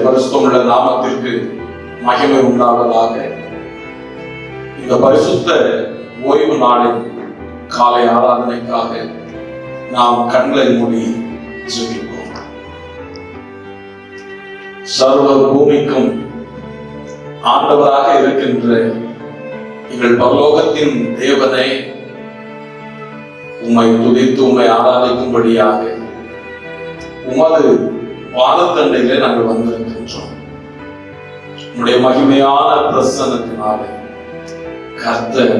பரிசுத்தமுள்ள நாமத்திற்கு மகிமை உண்டாவதாக. இந்த பரிசுத்த ஓய்வு நாளின் காலை ஆராதனைக்காக நாம் கண்களை மூடி ஜெபிப்போம். சர்வ பூமிக்கும் ஆண்டவராக இருக்கின்ற எங்கள் பரலோகத்தின் தேவனை உம்மை துதித்து உம்மை ஆராதிக்கும்படியாக உமது பாதத்தண்டையிலே நாங்கள் வந்திருக்கின்றோம். உம்முடைய மகிமையான பிரசன்னத்தினாலே கர்த்தர்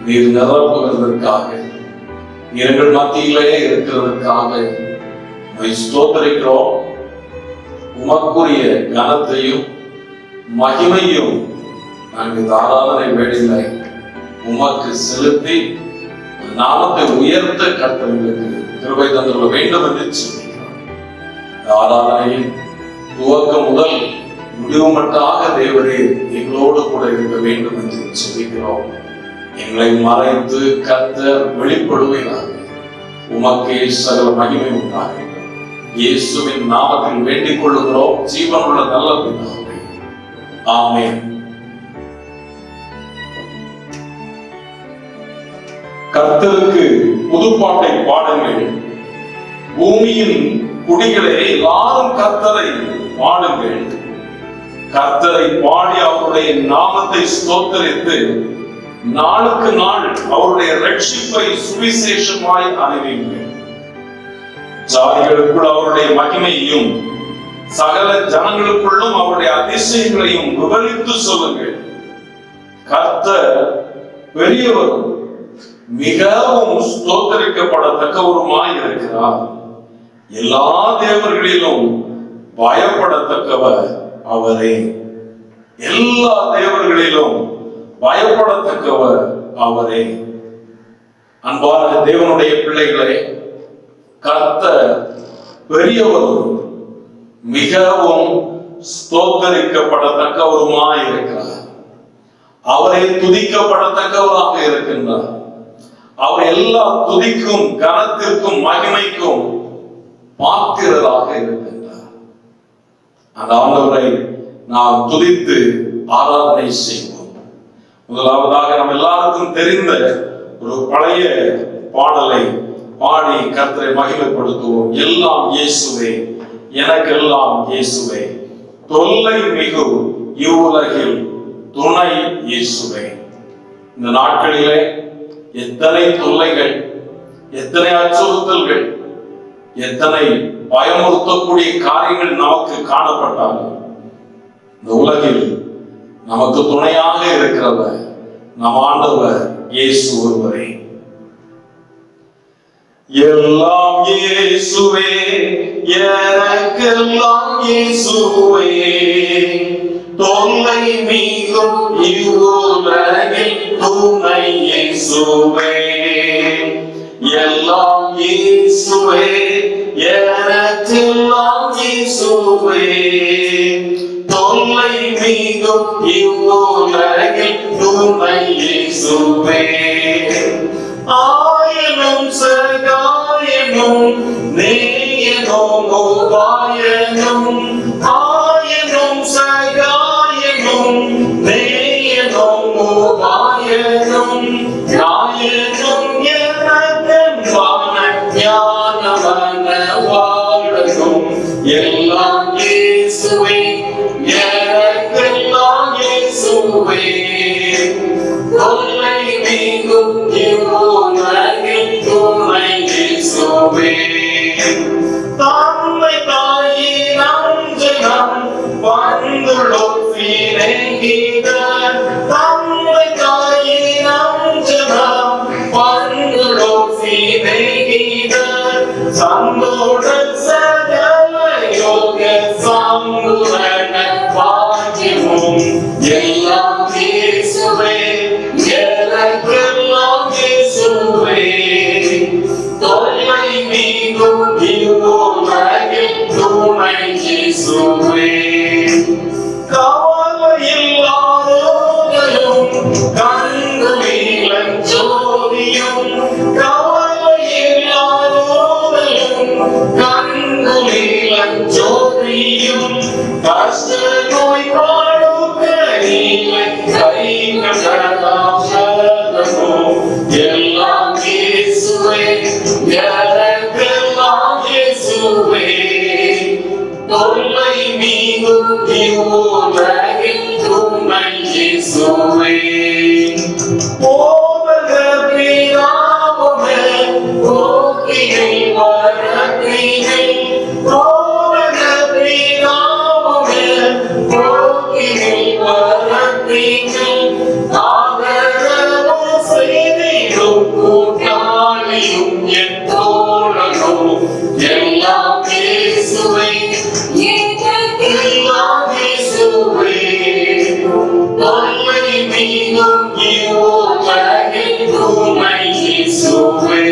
நீர் நிரப்புகிறதற்காக, எங்கள் மத்தியிலே இருக்கிறதற்காக உம்மை ஸ்தோத்திரிக்கிறோம். உமக்குரிய கனத்தையும் மகிமையும் நாங்கள் ஆராதனை வேளையிலே உமக்கு செலுத்தி நாமத்தை உயர்த்த கர்த்தர்களுக்கு கிருபை தந்துள்ள வேண்டும் என்று சொல்லுகிறோம். ஆராதனையில் துவக்கம் முதல் முடிவு மட்டாக தேவரே எங்களோடு கூட இருக்க வேண்டும் என்று சொல்லுகிறோம். எங்களை மறைத்து கர்த்தர் வெளிப்படுவதாக. உமக்கே சகல மகிமை உண்டாக இயேசுவின் நாமத்தில் வேண்டிக் கொள்ளுகிறோம் ஜீவனுள்ள நல்ல பிதாவே, ஆமென். கர்த்தருக்கு புதுப்பாட்டை பாடுங்கள், பூமியின் குடிகளே எல்லாரும் கர்த்தரை பாடுங்கள். கர்த்தரை பாடி அவருடைய நாமத்தை ஸ்தோத்திரித்து நாளுக்கு நாள் அவருடைய ரட்சிப்பை சுவிசேஷமாய் அறிவியுங்கள். ஜாதிகளுக்குள் அவருடைய மகிமையையும் சகல ஜனங்களுக்குள்ளும் அவருடைய அதிசயங்களையும் விவரித்து சொல்லுங்கள். கர்த்தர் பெரியவரும் மிகவும் ஸ்தோத்தரிக்கப்படத்தக்கவருமாய் இருக்கிறார். எல்லா தேவர்களிலும் பயப்படத்தக்கவர் அவரே. எல்லா தேவர்களிலும் பயப்படத்தக்கவர் அவரே. அன்பான தேவனுடைய பிள்ளைகளே, கர்த்தர் பெரியவரும் மிகவும் ஸ்தோத்தரிக்கப்படத்தக்கவருமாய் இருக்கிறார். அவரை துதிக்கப்படத்தக்கவராக இருக்கின்றார். அவர் எல்லா துதிக்கும் கனத்திற்கும் மகிமைக்கும் பாத்திரராக இருக்கின்றார். அந்த ஆண்டவரை நாம் துதித்து ஆராதனை செய்வோம். முதலாவதாக நம்ம எல்லாருக்கும் தெரிந்த ஒரு பழைய பாடலை பாடி கர்த்தரை மகிமைப்படுத்துவோம். எல்லாம் இயேசுவே, எனக்கெல்லாம் இயேசுவே, தொல்லை மிகு இவ்வுலகில் துணை இயேசுவே. இந்த நாட்களிலே எத்தனை தொல்லைகள், எத்தனை அச்சுறுத்தல்கள், எத்தனை பயமுறுத்தக்கூடிய காரியங்கள் நமக்கு காணப்பட்டாலும் இந்த உலகில் நமக்கு துணையாக இருக்கிறவர் நம் ஆண்டவர் இயேசு ஒருவரே. எல்லாம் இயேசுவே, எனக்கெல்லாம் இயேசுவே, தொல்லை மிகும் இவ்வுலகில் துணை இயேசுவே. எல்லாம் இயேசுவே, எனக்கெல்லாம் இயேசுவே, தொல்லை மிகும் இவ்வுலகில் துணை இயேசுவே. ஆயனும் சகாயனும் நேயனும் உபாயனும், ஆயனும் சகாயனும் நேயனும் உபாயனும், நாயனும் எனக்கென்பான ஞானவன வாழனும். எல்லாம் இயேசுவே, எனக்கெல்லாம் இயேசுவே, தொல்லை மிகும் இவ்வுலகில் துணை இயேசுவே. தம்மை தாயின் அஞ்சனம் வந்துள்ளோர் சிநேகிதர், தம்மை தாயின் அஞ்சனம் வந்துள்ளோர் சிநேகிதர், சந்தோட சகல யோக சம்பூரண பாக்கியமும். எல்லாம் இயேசுவே, எனக்கெல்லாம் இயேசுவே, தொல்லை மிகும் இவ்வுலகில் துணை இயேசுவே. கவலையில்லாதோரையும் கண்குளிரஞ் ஜோதியும், கவலையில்லாதோரையும் கஷ்ட நோய் பாடுகையிலே கைகளோ எல்லாம் இயேசுவே எனக்கெல்லாம் இயேசுவே தொல்லை நீங்கும் இவ்வுலகில் துணை இயேசுவே போதக பிதாவுமே போக்கினை வரத்தினை போதக பிதாவுமே போக்கினை வரத்தினை ஆதரவு செய்திடும் கூட்டாளியும் என் தோழனும் எல்லாம் இயேசுவே எல்லாம் இயேசுவே தொல்லை நீங்கும் இவ்வுலகில் துணை இயேசுவே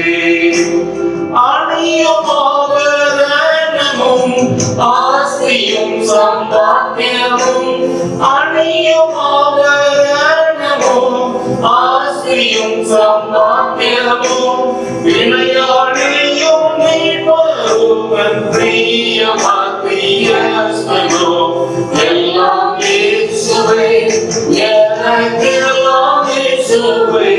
அணியும் ஆபரணமும் ஆஸ்தியும் சம்பாத்தியமும் அணியும் ஆபரணமும் ஆஸ்தியும் சம்பாத்தியமும் விளையாடியும் மீட்பரும் பிரியமாத்தியஸ்தனோ எல்லாம் இயேசுவே எனக்கெல்லாம் இயேசுவே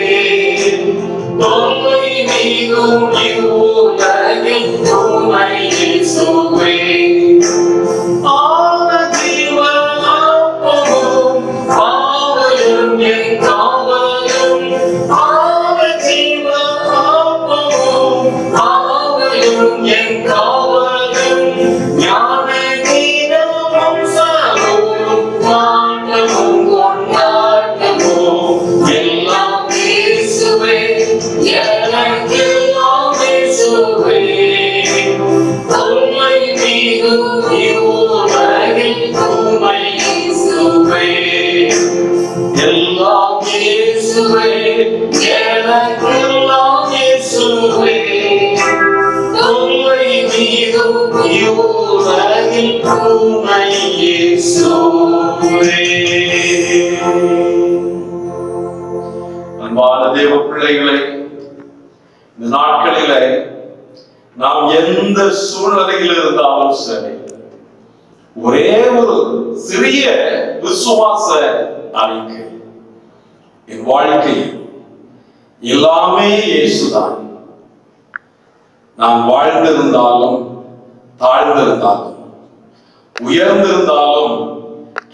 தொல்லை நீங்கும் இவ்வுலகில் துணை இயேசுவே ஆன ஜீவனாப்பமும் காவலும் என் காவலும் ஆன ஜீவனாப்பமும் காவலும் என் காவலும் ஞான கீதமும் சலோலும் நாட்டமும் கொண்டாட்டமும் எல்லாம் இயேசுவே எனக்கெல்லாம் இயேசுவே தொல்லை நீங்கும் இவ்வுலகில் துணை இயேசுவே எல்லாம் இயேசுவே எனக்கெல்லாம் இயேசுவே தொல்லை நீங்கும் இவ்வுலகில் துணை இயேசுவே. அன்பான தேவ பிள்ளைகளை, இந்த நாட்களிலே நாம் எந்த சூழ்நிலையில் இருந்தாலும் சரி, ஒரே ஒரு சிறிய விசுவாச அறிக்கை, என் வாழ்க்கையில் எல்லாமே இயேசுதான். நான் வாழ்ந்திருந்தாலும் தாழ்ந்திருந்தாலும் உயர்ந்திருந்தாலும்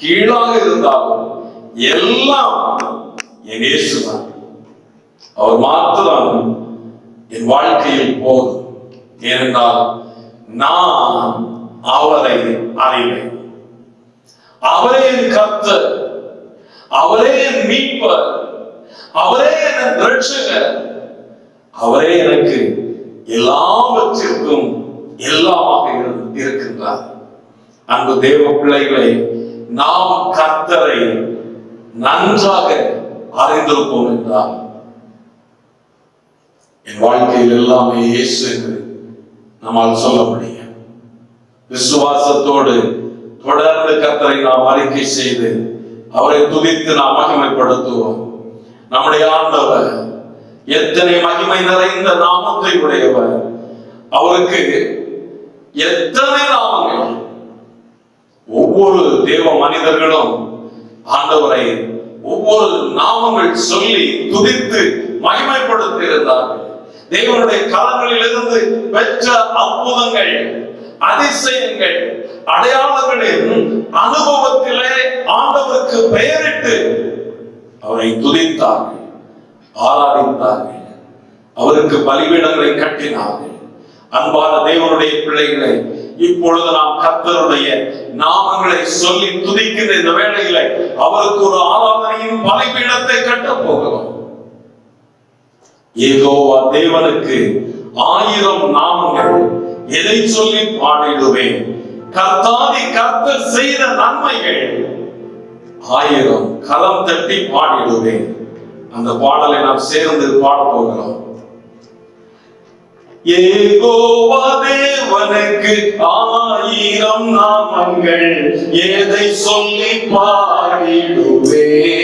கீழாக இருந்தாலும் எல்லாம் என் இயேசுதான். அவர் மாத்திரம் என் வாழ்க்கையில் போதும். ஏனென்றால் நான் அவரை அறிவேன். அவரே என் கர்த்தர், அவரே என் மீட்பர், அவரே என் இரட்சகர், அவரே எனக்கு எல்லாவற்றிற்கும் எல்லாமாக இருக்கின்றார். அன்பு தேவ பிள்ளைகளை, நாம் கர்த்தரை நன்றாக அறிந்திருப்போம் என்றால் என் வாழ்க்கையில் எல்லாமே இயேசு என்று நம்மால் சொல்ல முடியும். விசுவாசத்தோடு தொடர்ந்து கர்த்தரை நாம் அறிக்கை செய்து அவரை துதித்து நாம் மகிமைப்படுத்துவோம். நம்முடைய ஆண்டவர் எத்தனை மகிமை நிறைந்த நாமத்தை உடையவர். அவருக்கு எத்தனை நாமங்கள். ஒவ்வொரு தேவ மனிதர்களும் ஆண்டவரை ஒவ்வொரு நாமங்கள் சொல்லி துதித்து மகிமைப்படுத்தி இருந்தார்கள். தேவனுடைய கரங்களில் இருந்து பெற்ற அற்புதங்கள், அதிசயங்கள், அடையாளங்களின் அனுபவத்திலே ஆண்டவருக்கு பெயரிட்டு அவரை துதித்தார்கள், ஆராதித்தார்கள், அவருக்கு பலிபீடங்களை கட்டினார்கள். அன்பான தேவனுடைய பிள்ளைகளை, இப்பொழுது நாம் கர்த்தருடைய நாமங்களை சொல்லி துதிக்கின்ற இந்த வேளையில அவருக்கு ஒரு ஆராதனையின் பலிபீடத்தை கட்ட போகிறோம். யெகோவா தேவனுக்கு 1000 நாமங்கள், எதை சொல்லி பாடிடுவேன். கர்த்தாதி கர்த்தர் செய்த நன்மைகள் 1000 கரம் தட்டி பாடிடுவேன். அந்த பாடலை நாம் சேர்ந்து பாட போகிறோம். யெகோவா தேவனுக்கு 1000 நாமங்கள், எதை சொல்லி பாடிடுவேன்.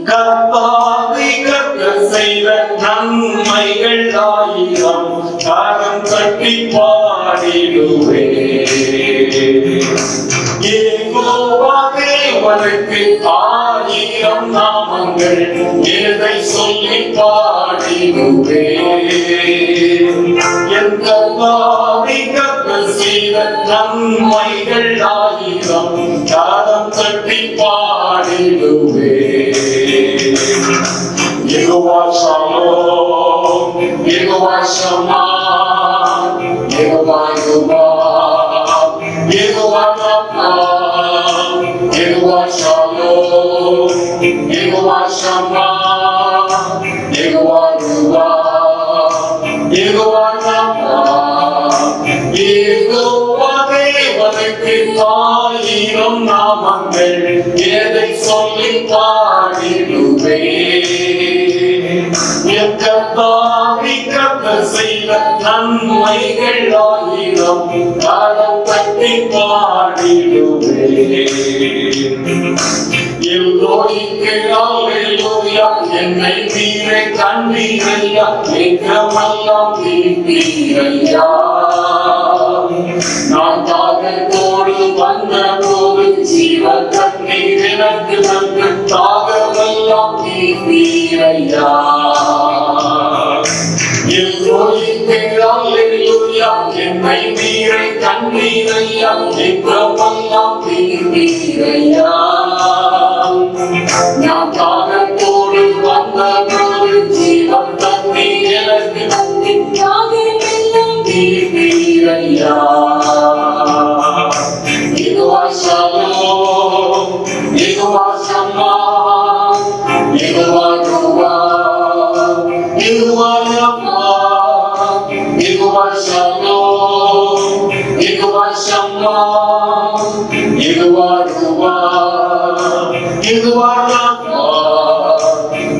கர்த்தாதி கர்த்தர் செய்த நன்மைகள் 1000 கரம் தட்டி பாடிடுவேன். நாமங்கள் எதை சொல்லி பாடிடுவே என் கர்த்தாவே கர்த்தர் செய்த நன்மைகள் ஆயிரம் காலம் தட்டி பாடிடுவே யெகோவா ஷாலோம் யெகோவா ஷம்மா யெகோவா யுபா யெகோவா ரப்பா யெகோவா ஷாலோம் யெகோவா ஷம்மா யெகோவா யுபா யெகோவா ரப்பா யெகோவா தேவனுக்கு ஆயிரம் நாமங்கள் எதை சொல்லி பாடிடுவே என் கர்த்தாவே கர்த்தர் செய்த நன்மைகள் ஆயிரம் காலம் தட்டி பாடிடுவே எல்லோரிக்கு அல்லேலூயா என்னை நீரே கண்டீரையா எங்கமெல்லாம் தீர்த்தீரையா நான் தாகத்தோடு வந்த போது ஜீவ தண்ணீர் எனக்கு வந்து தாகமெல்லாம் தீர்த்தீரையா எல்லோரிக்கு அல்லேலூயா என்னை நீரே கண்டீரையா எங்கமெல்லாம் தீர்த்தீரையா நான் தாகத்தோடு வந்த போது ஜீவன் தண்ணீர் எனக்கு வந்து தாகமெல்லாம் தீர்த்தீரையா யெகோவா ஷாலோம் யெகோவா ஷம்மா யெகோவா யுபா யெகோவா ரப்பா யெகோவா ஷாலோம் யெகோவா ஷம்மா யெகோவா யுபா யெகோவா ரப்பா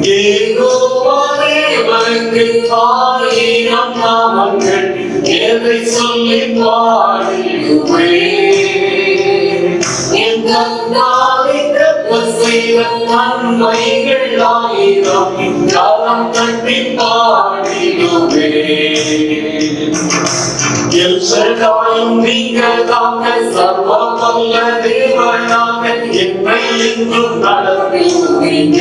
யெகோவா தேவனுக்கு ஆயிரம் நாமங்கள் எதை சொல்லி பாடிடுவே என் கர்த்தாவே கர்த்தர் செய்த நன்மைகள் ஆயிரம் காலம் தட்டி பாடிடுவே எல் ஷடாயும் நீங்களாக சர்வ வல்ல தேவனாக என்னை என்றும் நடத்துவீங்க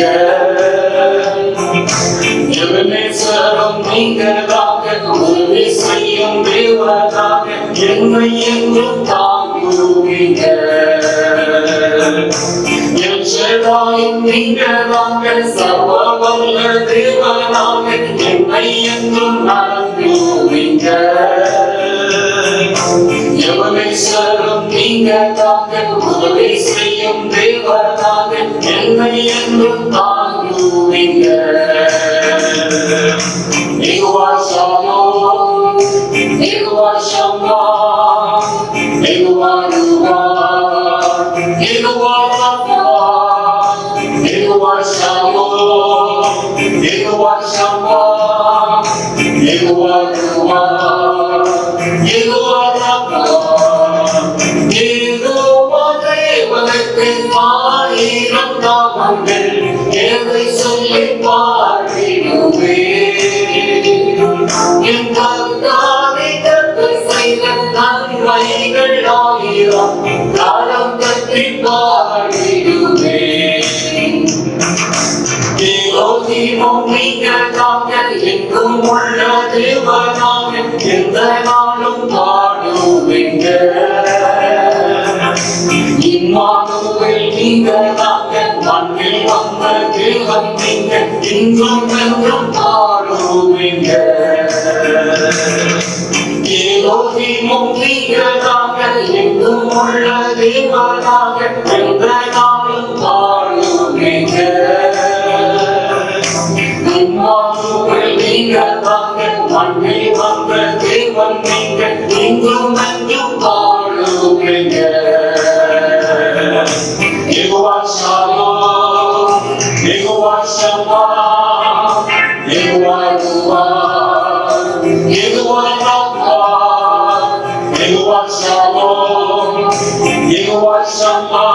எவனேஸ்வரம் நீங்களாக உதவி செய்யும் தேவனாக என்னை என்றும் தாங்குவீங்க எல் ஷடாயும் நீங்களாக சர்வ வல்ல தேவனாக என்னை என்றும் நடத்துவீங்க எவனேஸ்வரம் நீங்களாக உதவி செய்யும் தேவனாக என்னை என்றும் தாங்குவீங்க யெகோவா ஷாலோம் யெகோவா ஷம்மா யெகோவா யுபா யெகோவா ரப்பா யெகோவா ஷாலோம் யெகோவா ஷம்மா யெகோவா யுபா யெகோவா ரப்பா யெகோவா தேவனுக்கு ஆயிரம் நாமங்கள் எதை சொல்லி பாடிடுவே என் கர்த்தாவே கர்த்தர் செய்த நன்மைகள் ஆயிரம் காலம் தட்டி பாடிடுவே எல்லோரிலும் நீங்களாக எங்கும் உள்ள தேவனாக எந்த நாளும் பாடுவீங்க இம்மானுவேல் நீங்களாக மண்ணில் வந்த தேவன் நீங்க இன்றும் என்றும் பாடுவீங்க எல்லோரிலும் நீங்களாக எங்கும் உள்ள தேவனாக எந்த நாளும் பாடுவீங்க இம்மானுவேல் நீங்களாக மண்ணில் வந்த தேவன் நீங்க இன்றும் என்றும் பாடுவீங்க யெகோவா ஷாலோம் யெகோவா ஷம்மா யெகோவா யுபா யெகோவா ரப்பா யெகோவா ஷாலோம் யெகோவா ஷம்மா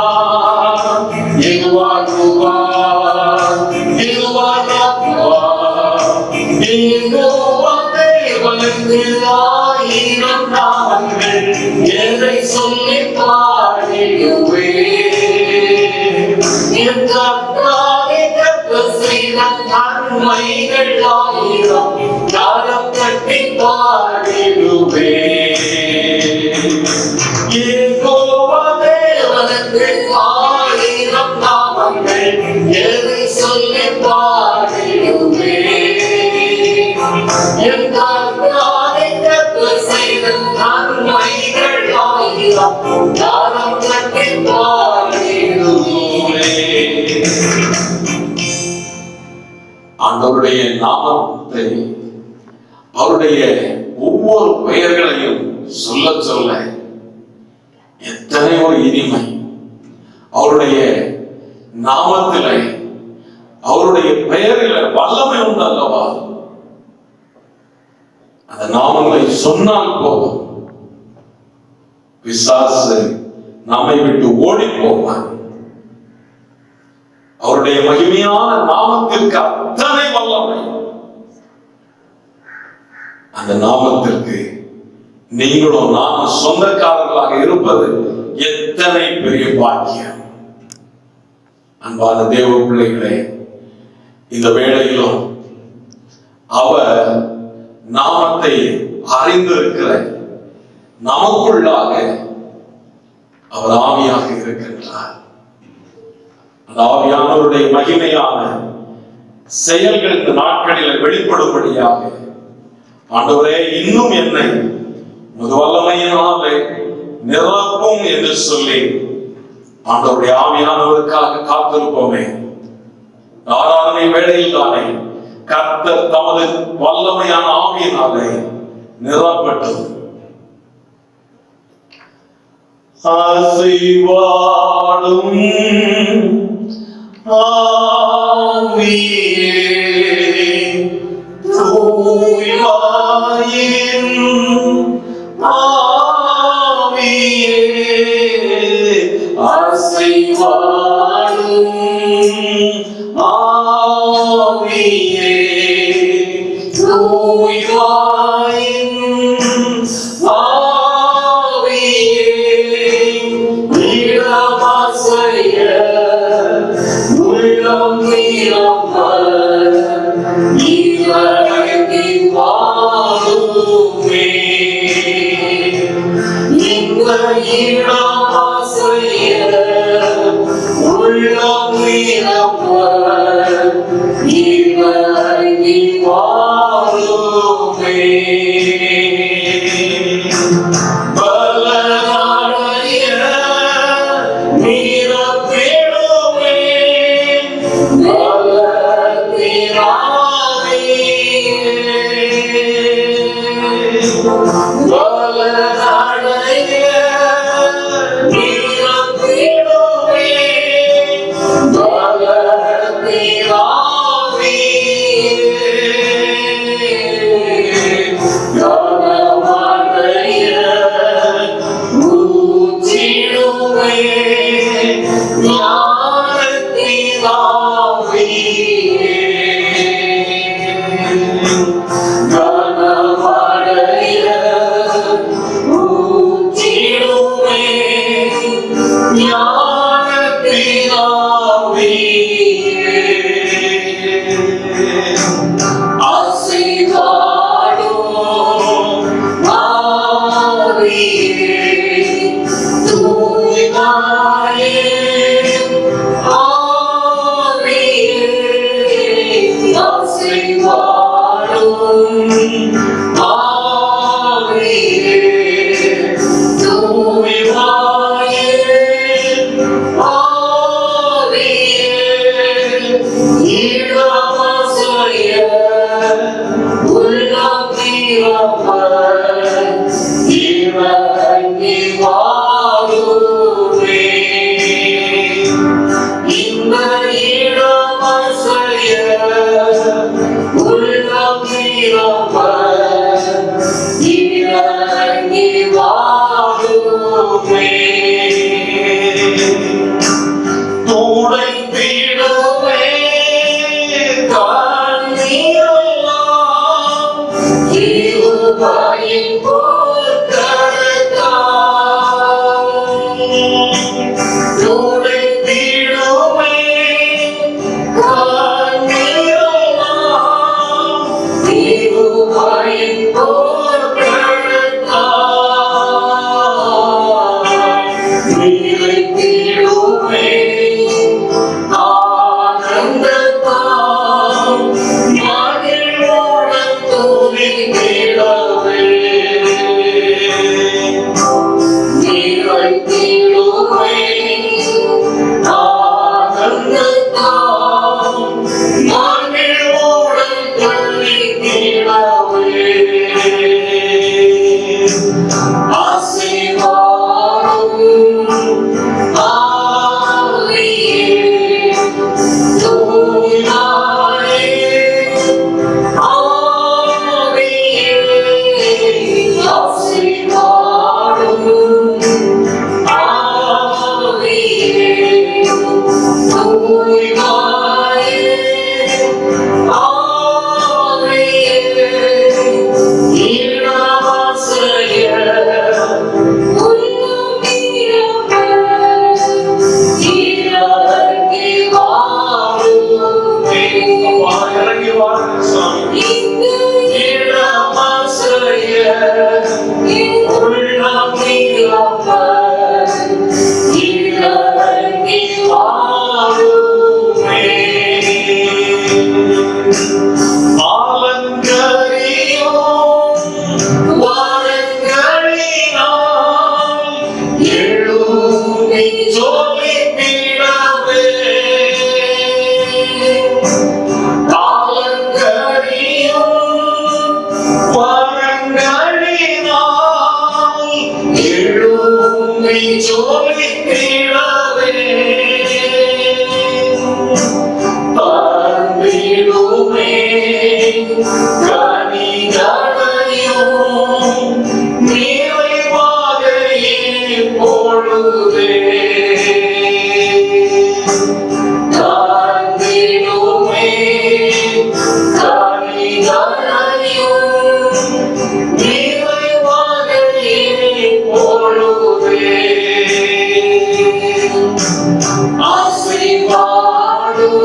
யெகோவா யுபா யெகோவா ரப்பா யெகோவா தேவனுக்கு ஆயிரம் நாமங்கள் எதை சொல்லி பாடிடுவே என் கர்த்தாவே கர்த்தர் நன்மைகள் ஆயிரம் ஞானம் கட்டி பாடிடுவே. யெகோவா தேவனுக்கு ஆயிரம் நாமங்கள் எதை சொல்லி பாடிடுவே. என் கர்த்தாவை கர்த்தர் செய்த நன்மைகள் ஆயிரம் ஞானம் கட்டி பாடிடுவே. ஆண்டவருடைய நாமத்தை, அவருடைய ஒவ்வொரு பெயர்களையும் சொல்ல சொல்ல எத்தனை ஒரு இனிமை. அவருடைய நாமத்திலே, அவருடைய பெயரில் வல்லமை உண்டு அல்லவா? அந்த நாமங்களை சொன்னால் போதும், பிசாசு நம்மை விட்டு ஓடி போவான். அவருடைய மகிமையான நாமத்திற்கு அத்தனை வல்லமை. அந்த நாமத்திற்கு நீங்களும் நானும் சொந்தக்காரர்களாக இருப்பது எத்தனை பெரிய பாக்கியம். அன்பான தேவ பிள்ளைகளே, இந்த வேளையிலும் அவர் நாமத்தை அறிந்திருக்கிற நமக்குள்ளாக அவர் ஆவியாக இருக்கின்றார். அந்த ஆவியானவருடைய மகிமையான செயல்கள் இந்த நாட்களில் வெளிப்படும்படியாக, ஆண்டவரே இன்னும் என்னை வல்லமையினாலே நிரப்பும் என்று சொல்லி ஆண்டவருடைய ஆவியானவருக்காக காத்திருப்போமே. ஆராதனை வேளையில் தானே கர்த்தர் தமது வல்லமையான ஆவியினாலே நிரப்பட்டும். அசைவாடும் ஆவியே, தூய்மையின் ஆவியே, அசைவாடும் ஆவியே, தூய்மையின் ஜொலித்திடவே தாளங்களையும் வரங்களினால் எழும்பி ஜொலித்திடவே தந்திடுமே கனிகளையும் நிறைவாக இப்பொழுதே தந்திடுமே கனிகளையும் நிறைவாக இப்பொழுதே ஆசீர்வாதம்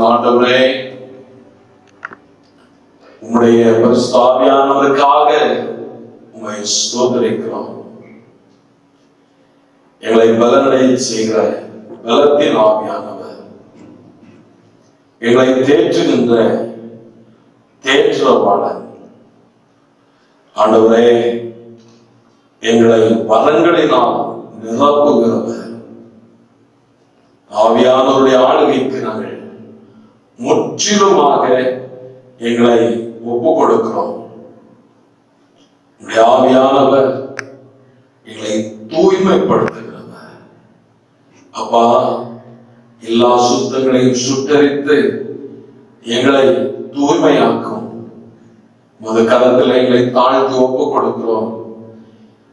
ஆண்டவரே, உம்முடைய பரிசுத்த ஆவியானவருக்காக உம்மை ஸ்தோத்திரிக்கிறோம். எங்களை பலனடை செய்கிற பலத்தின் ஆவியானவர், எங்களை தேற்றுகின்ற தேற்றவாளன் ஆண்டவரே, எங்களை வரங்களினால் நிரப்புகிறவர். ஆவியானவருடைய ஆளுகைக்கு நாங்கள் முற்றிலுமாக எங்களை ஒப்புக் கொடுக்கிறோம். ஆவியானவர் எங்களை தூய்மைப்படுத்துகிறவர். அப்பா, எல்லா சுத்தங்களையும் சுட்டரித்து எங்களை தூய்மையாக்கும் முத கரத்தில் எங்களை தாழ்த்தி ஒப்புக் கொடுக்கிறோம்.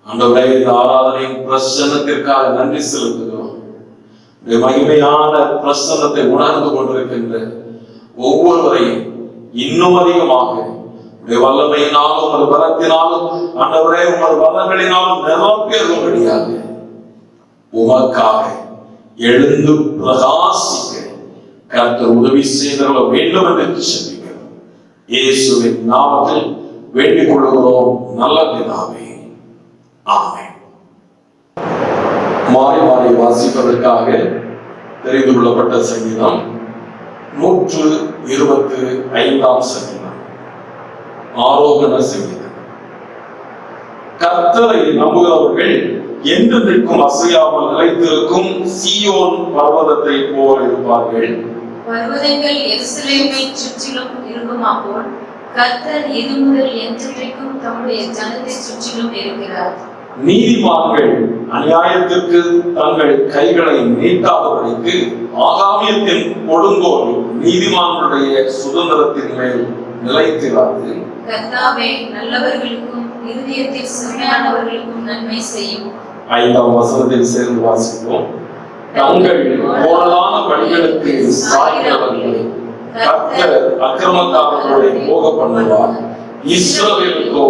ஆண்டவரே, இந்த ஆராதனையின் பிரசன்னத்திற்காக நன்றி செலுத்துகிறோம். மகிமையான பிரசன்னத்தை உணர்ந்து கொண்டிருக்கின்ற ஒவ்வொருவரையும் இன்னும் அதிகமாக வல்லமையினாலும் உமது பலத்தினாலும் ஆண்டவரே உமது வல்லங்களினாலும் நிரப்பியதும்படியாக உமக்காக எழுந்து பிரகாசிக்க கர்த்தர் உதவி செய்தவர்கள வேண்டும் என்று சொல்லுகிறோம். இயேசுவின் நாமத்தில் வேண்டிக் கொள்கிறோம் நல்ல பிதாவே, ஆமென். மாறி மாறி வாசிப்பதற்காக தெரிந்து கொள்ளப்பட்ட சங்கீதம் 125 சங்கீதம், ஆரோகண சங்கீதம். கர்த்தரை நம்புகிறவர்கள் என்றென்றைக்கும் அசையாமல் நிலைத்திருக்கும் சீயோன் பர்வதத்தை போல் இருப்பார்கள். பர்வதங்கள் எருசலேமை சுற்றிலும் இருக்குமா போல் கர்த்தர் இது முதல் என்றென்றைக்கும் தம்முடைய ஜனத்தை சுற்றிலும் இருக்கிறார். நீதிமான்கள் அநியாயத்திற்கு தங்கள் கைகளை நீட்டாதபடிக்கு ஆகாமியத்தின் கொடுங்கோல் நீதிமான்களுடைய சுதந்திரத்தின் மேல் நிலைத்திராது. கர்த்தாவே நல்லவர்களுக்கும் இருதயத்தில் செம்மையானவர்களுக்கும் நன்மை செய்யும். 5ஆம் வசனத்தில் சேர்ந்து வாசிப்போம். தங்கள் கோணலான வழிகளுக்கு சாய்கிறவர்களை கர்த்தர் அக்கிரமக்காரர்களை போக பண்ணுவார். இஸ்ரவேலுக்கோ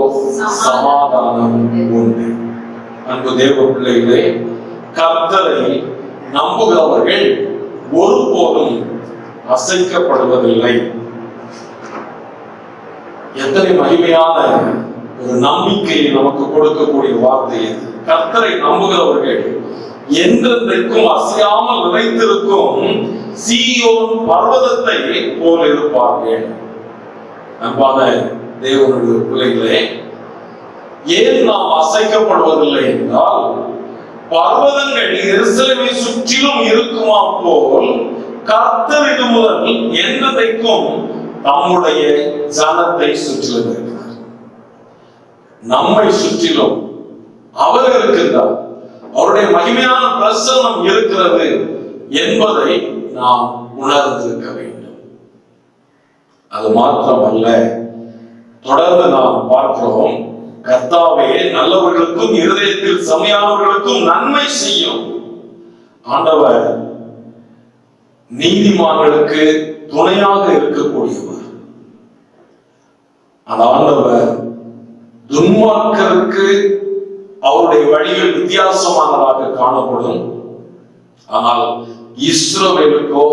சமாதானம் உண்டு. அன்பு தேவ பிள்ளைகளே, கர்த்தரை நம்புகிறவர்கள் ஒருபோதும் அசைக்கப்படுவதில்லை. எத்தனை மகிமையான ஒரு நம்பிக்கையை நமக்கு கொடுக்கக்கூடிய வார்த்தை இது. கர்த்தரை நம்புகிறவர்கள் என்றென்றைக்கும் அசையாமல் நிலைத்திருக்கும் சீயோன் பர்வதத்தை போல் இருப்பார்கள். அன்பான தேவனுடைய பிள்ளைகளே, ஏன் நாம் அசைக்கப்படுவதில்லை என்றால், பர்வதங்கள் எருசலேமை சுற்றிலும் இருக்குமா போல் கர்த்தர் இது முதல் என்றென்றைக்கும் நம்முடைய ஜனத்தை சுற்றிலும் இருக்கிறார். நம்மை சுற்றிலும் அவர் இருக்கின்றார். அவருடைய மகிமையான பிரசன்னம் இருக்கிறது என்பதை நாம் உணர்ந்திருக்க வேண்டும். அது மாத்திரமல்ல, தொடர்ந்து நாம் பார்க்கிறோம், கர்த்தாவே நல்லவர்களுக்கும் இருதயத்தில் செம்மையானவர்களுக்கும் நன்மை செய்யும். ஆண்டவர் நீதிமான்களுக்கு துணையாக இருக்கக்கூடியவர். அந்த ஆண்டவர் துன்மார்க்கருக்கு அவருடைய வழிகள் வித்தியாசமானதாக காணப்படும். ஆனால் இஸ்ரவேலுக்கோ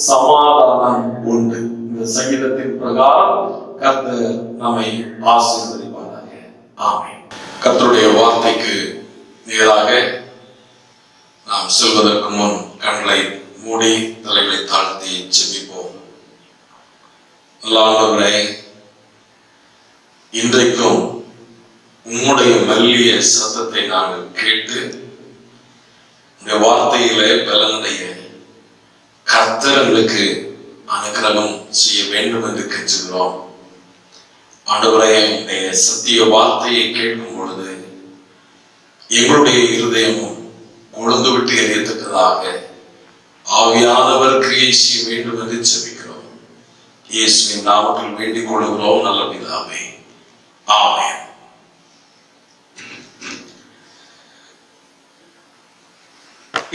சமாதானம் உண்டு. இந்த சங்கீதத்தின் பிரகாரம் கர்த்தர் நம்மை ஆசீர்வதிப்பாராக. ஆமென். கர்த்தருடைய வார்த்தைக்கு நேராக நாம் செல்வதற்கு முன் கண்களை மூடி தலைகளை தாழ்த்தி ஜெபிப்போம். ஆண்டவரே, இன்றைக்கும் உம்முடைய மெல்லிய சத்தத்தை நாங்கள் கேட்டு இந்த வார்த்தையிலே பலனடைய கர்த்தர் எங்களுக்கு அனுகிரகம் செய்ய வேண்டும் என்று கெஞ்சுகிறோம். ஆண்டவரே, உம்முடைய சத்திய வார்த்தையை கேட்கும் பொழுது எங்களுடைய இருதயமும் கொழுந்து விட்டு எரியத்தக்கதாக ஆவியானவர் கிரியை செய்ய வேண்டும் என்று ஜெபிக்கிறோம். இயேசுவின் நாமத்தில் வேண்டிக் கொள்கிறோம் நல்ல பிதாவே. ஆமென்.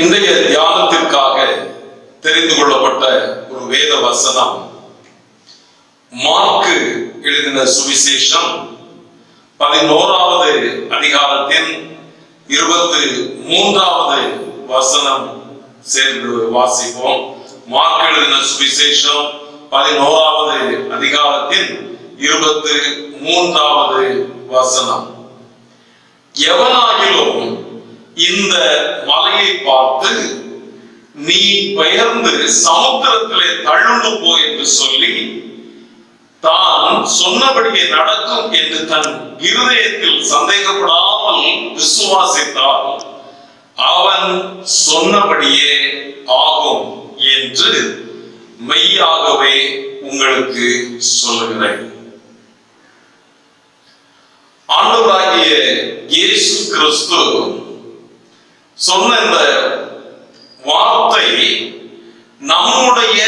இன்றைய தியானத்திற்காக தெரிந்து கொள்ளப்பட்ட ஒரு வேத வசனம் மார்க்கு எழுதின சுவிசேஷம் 11வது அதிகாரத்தின் 23வது வசனம் சேர்ந்து வாசிப்போம். மார்க்கு எழுதின சுவிசேஷம் 11வது அதிகாரத்தின் 23வது வசனம். எவனாகிலும் இந்த மலையை பார்த்து நீ பெயர்ந்து சமுத்திரத்திலே தள்ளுண்டு போ என்று சொல்லி தான் சொன்னபடியே நடக்கும் என்று தன் இருதயத்தில் சந்தேகப்படாமல் விசுவாசித்தால் அவன் சொன்னபடியே ஆகும் என்று மெய்யாகவே உங்களுக்கு சொல்லுகிறேன். ஆண்டவராகிய இயேசு கிறிஸ்து சொன்ன இந்த வார்த்தை நம்முடைய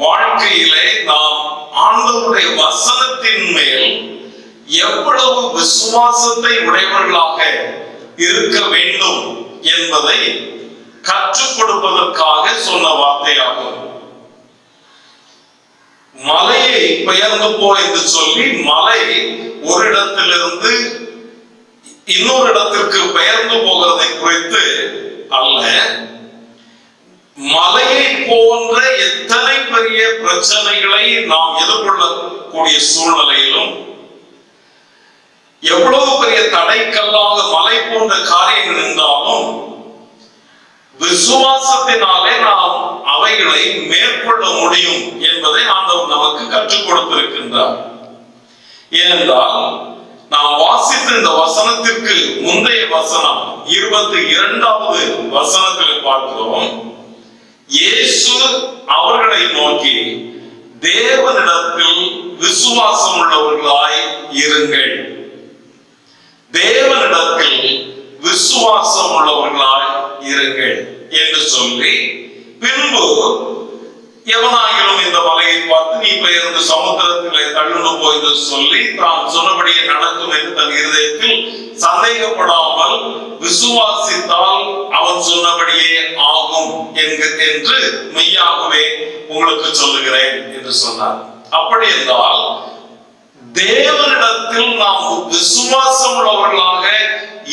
வாழ்க்கையிலே நாம் ஆண்டவருடைய வசனத்தின் மேல் எவ்வளவு விசுவாசத்தை உடையவர்களாக இருக்க வேண்டும் என்பதை கற்றுக் கொடுப்பதற்காக சொன்ன வார்த்தையாகும். மலையை பெயர்ந்து போ என்று சொல்லி மலை ஒரு இடத்திலிருந்து இன்னொரு இடத்திற்கு பெயர்ந்து போகிறதை குறித்து அல்ல, மலையை போன்ற எத்தனை பெரிய பிரச்சனைகளை நாம் எதிர்கொள்ளக்கூடிய சூழ்நிலையிலும் எவ்வளவு பெரிய தடைக்கல்லாக மலை போன்ற காரியங்கள் இருந்தாலும் விசுவாசத்தினாலே நாம் அவைகளை மேற்கொள்ள முடியும் என்பதை ஆண்டவர் நமக்கு கற்றுக் கொடுத்திருக்கின்றார். ஏனென்றால் நாம் வாசித்த இந்த வசனத்திற்கு முந்தைய வசனம் 22வது வசனத்தில் பார்க்கிறோம். இயேசு அவர்களை நோக்கி தேவனிடத்தில் விசுவாசம் உள்ளவர்களாய் இருங்கள், தேவனிடத்தில் விசுவாசம் உள்ளவர்களாய் இருங்கள் என்று சொல்லி பின்பு எவனாகிலும் இந்த மலையை பார்த்து நீ பெயர்ந்து சமுத்திரத்திலே தள்ளுண்டு போ என்று சொல்லி தான் சொன்னபடியே நடக்கும் என்று தன் இருதயத்தில் சந்தேகப்படாமல் விசுவாசித்தால் அவன் சொன்னபடியே ஆகும் என்று மெய்யாகவே உங்களுக்கு சொல்லுகிறேன் என்று சொன்னார். அப்படி என்றால் தேவனிடத்தில் நாம் விசுவாசம் உள்ளவர்களாக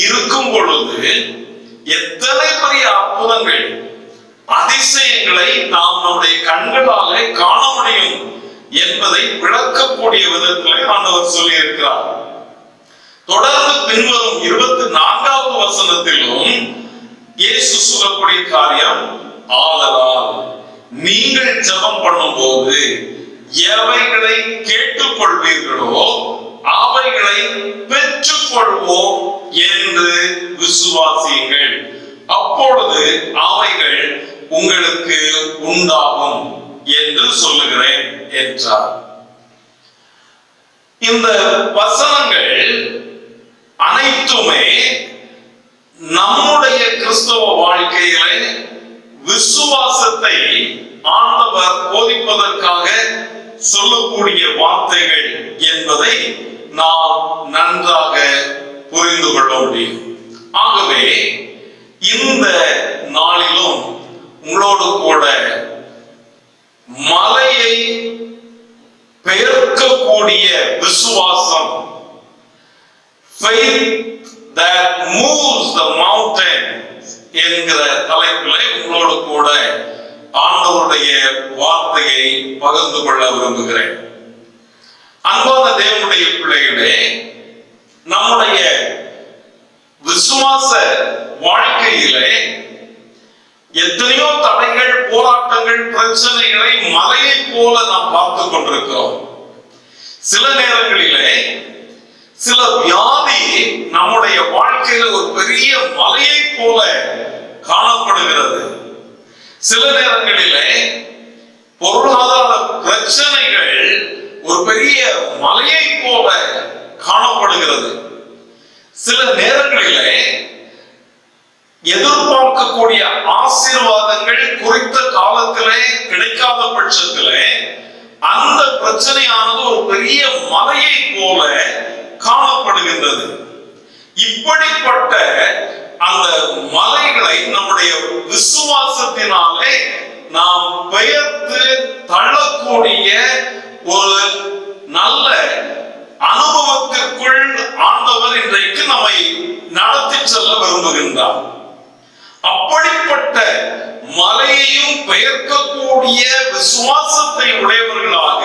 இருக்கும் பொழுது எத்தனை பெரிய அற்புதங்கள் அதிசயங்களை நாம் நம்முடைய கண்களாலே காண முடியும் என்பதை விளக்கக்கூடிய விதத்திலே ஆண்டவர் சொல்லி இருக்கிறார். தொடர்ந்து பின்வரும் 24வது வசனத்திலும் இயேசு சொல்லக்கூடிய காரியம், ஆதலால் நீங்கள் ஜெபம் பண்ணும்போது எவைகளை கேட்டுக்கொள்வீர்களோ அவைகளை பெற்றுக் கொள்வோம் என்று விசுவாசியுங்கள், அப்பொழுது அவைகள் உங்களுக்கு உண்டாகும் என்று சொல்லுகிறேன் என்றார். இந்த வசனங்கள் அனைத்துமே நம்முடைய கிறிஸ்தவ வாழ்க்கையிலே விசுவாசத்தை ஆண்டவர் போதிப்பதற்காக சொல்லக்கூடிய வார்த்தைகள் என்பதை நாம் நன்றாக புரிந்து கொள்ள முடியும். ஆகவே இந்த நாளிலும் உங்களோடு கூட மலையை பெயர்க்கக்கூடிய விசுவாசம், faith that moves the mountain என்கிற தலைப்பிலே உங்களோடு கூட ஆண்டவருடைய வார்த்தையை பகிர்ந்து கொள்ள விரும்புகிறேன். அன்பான தேவனுடைய பிள்ளைகளே, நம்முடைய விசுவாச வாழ்க்கையிலே எத்தனையோ தடைகள், போராட்டங்கள், பிரச்சனைகளை மலையை போல நாம் பார்த்துக் கொண்டிருக்கிறோம். சில நேரங்களிலே சில வியாதி நம்முடைய வாழ்க்கையில ஒரு பெரிய மலையை போல காணப்படுகிறது. சில நேரங்களிலே பொருளாதார பிரச்சனைகள் ஒரு பெரிய மலையை போல காணப்படுகிறது. சில நேரங்களிலே எதிர்பார்க்கக்கூடிய ஆசீர்வாதங்கள் குறித்த காலத்திலே கிடைக்காத பட்சத்திலே அந்த பிரச்சனையானது ஒரு பெரிய மலையை போல காணப்படுகின்றது. இப்படிப்பட்ட அந்த மலைகளை நம்முடைய விசுவாசத்தினாலே நாம் பெயர்த்து தள்ளக்கூடிய ஒரு நல்ல அனுபவத்திற்குள் ஆண்டவர் இன்றைக்கு நம்மை நடத்தி செல்ல விரும்புகின்றார். அப்படிப்பட்ட மலையையும் பெயர்க்கக்கூடிய விசுவாசத்தை உடையவர்களாக